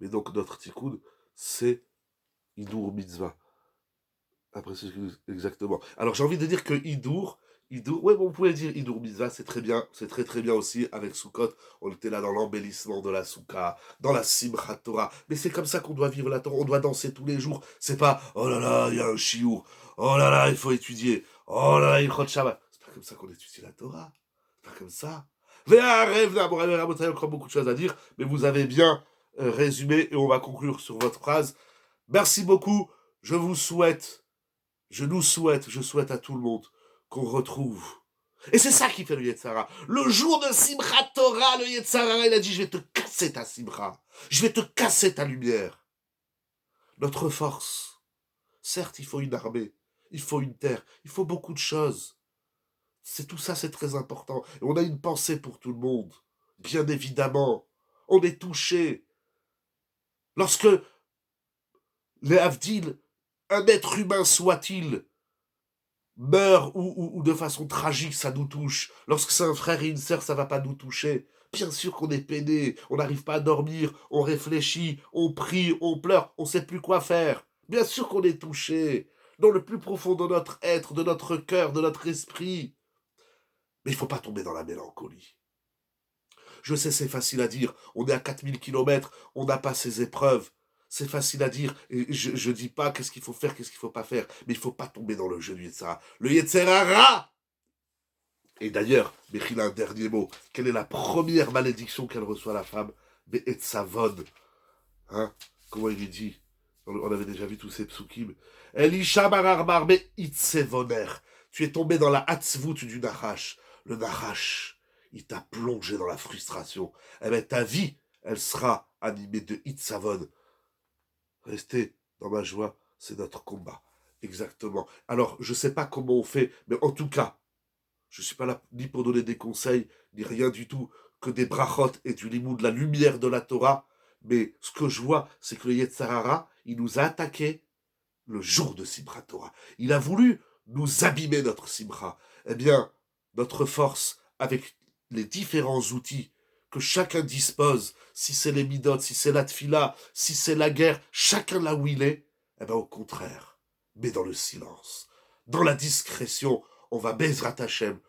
mais donc notre tikkun, c'est Hidur Mitzvah. Après, c'est exactement. Alors j'ai envie de dire que Hidur, ouais, bon, vous pouvez dire Hidur Mitzvah, c'est très bien, c'est très très bien aussi avec Sukkot. On était là dans l'embellissement de la Soukha, dans la Simchat Torah. Mais c'est comme ça qu'on doit vivre la Torah, on doit danser tous les jours. C'est pas, oh là là, il y a un chiour, oh là là, il faut étudier, oh là là, il faut Shabbat. C'est pas comme ça qu'on étudie la Torah. C'est pas comme ça. Encore beaucoup de choses à dire, mais vous avez bien résumé et on va conclure sur votre phrase. Merci beaucoup. Je vous souhaite, je souhaite à tout le monde qu'on retrouve. Et c'est ça qui fait le Yetzer Hara. Le jour de Simchat Torah, le Yetzer Hara, il a dit, je vais te casser ta Simcha. Je vais te casser ta lumière. Notre force. Certes, il faut une armée. Il faut une terre. Il faut beaucoup de choses. C'est tout ça, c'est très important. Et on a une pensée pour tout le monde. Bien évidemment. On est touché. Lorsque les Havdil, un être humain soit-il, meurt ou de façon tragique, ça nous touche. Lorsque c'est un frère et une sœur, ça va pas nous toucher. Bien sûr qu'on est peiné, on n'arrive pas à dormir, on réfléchit, on prie, on pleure, on sait plus quoi faire. Bien sûr qu'on est touché, dans le plus profond de notre être, de notre cœur, de notre esprit. Mais il faut pas tomber dans la mélancolie. Je sais, c'est facile à dire, on est à 4000 kilomètres, on n'a pas ces épreuves. C'est facile à dire, et je dis pas qu'est-ce qu'il faut faire, qu'est-ce qu'il faut pas faire, mais il faut pas tomber dans le jeu du Yetzer Hara. Le Yetzer Hara. Et d'ailleurs, Mechila, un dernier mot, quelle est la première malédiction qu'elle reçoit la femme? Be'etzavon. Hein? Comment il lui dit? On avait déjà vu tous ces psukim. Elisha bararbar be'itsevoner. Tu es tombé dans la hatzvut du Nahash. Le Nahash, il t'a plongé dans la frustration. Eh bien, ta vie, elle sera animée de Itzavon. Rester dans ma joie, c'est notre combat. Exactement. Alors, je ne sais pas comment on fait, mais en tout cas, je ne suis pas là ni pour donner des conseils, ni rien du tout, que des brachot et du limou, de la lumière de la Torah. Mais ce que je vois, c'est que le Yetzer Hara, il nous a attaqué le jour de Simchat Torah. Il a voulu nous abîmer notre Simcha. Eh bien, notre force, avec les différents outils que chacun dispose, si c'est les midot, si c'est la tfila, si c'est la guerre, chacun là où il est, eh bien au contraire, mais dans le silence, dans la discrétion, on va Bezrat Hashem,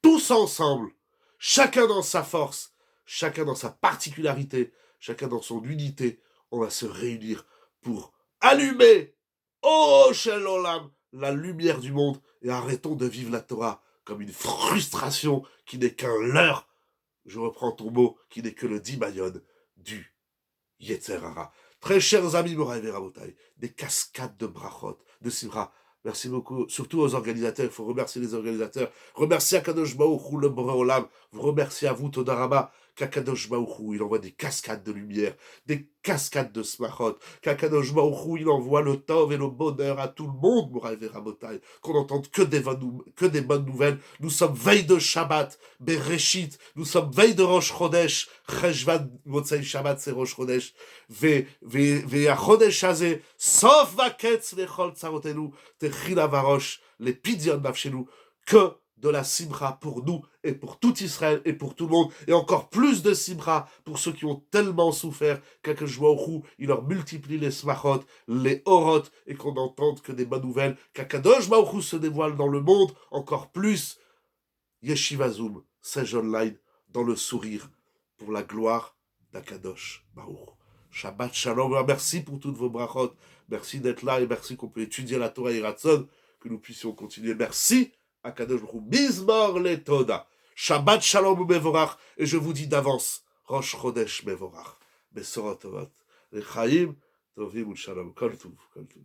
tous ensemble, chacun dans sa force, chacun dans sa particularité, chacun dans son unité, on va se réunir pour allumer, oh Shalom, la lumière du monde, et arrêtons de vivre la Torah comme une frustration qui n'est qu'un leurre. Je reprends ton mot, qui n'est que le dimayon du Yetzer Hara. Très chers amis, Moraï et Rabotai, des cascades de brachot, de simra. Merci beaucoup, surtout aux organisateurs. Il faut remercier les organisateurs. Remercier Akadosh Baruch Hu, le Boré Olam. Vous remerciez à vous, Todarama, qu'Akadosh Baruch Hu, il envoie des cascades de lumière, des cascades de smachot, qu'Akadosh Baruch Hu, il envoie le tov et le bonheur à tout le monde, Mouraï Verabotai, qu'on n'entende que des bonnes nouvelles. Nous sommes veille de Shabbat, Bereshit, nous sommes veille de Rosh Chodesh, Cheshvan, Motzei Shabbat, c'est Rosh Chodesh, והחודש הזה, סוף וקץ לכל צרותינו, תחילה וראש, לפדיון נפשנו, que de la simcha pour nous et pour tout Israël et pour tout le monde, et encore plus de simcha pour ceux qui ont tellement souffert qu'Akadosh Baruch Hu, il leur multiplie les smachot, les orot, et qu'on n'entende que des bonnes nouvelles, qu'Akadosh Baruch Hu se dévoile dans le monde, encore plus, Yeshiva Zoom, Sage Online, dans le sourire, pour la gloire d'Akadosh Baruch Hu. Shabbat Shalom, merci pour toutes vos brachot, merci d'être là et merci qu'on peut étudier la Torah et Ratzon, que nous puissions continuer. Merci Akadosh Baruch Hu, Bizmor le Toda, Shabbat Shalom Mevorach, et je vous dis d'avance, Rosh Chodesh Mevorach, Besorot Tovat, Lechaim Tovim Shalom, Kol Tuv, Kol Tuv.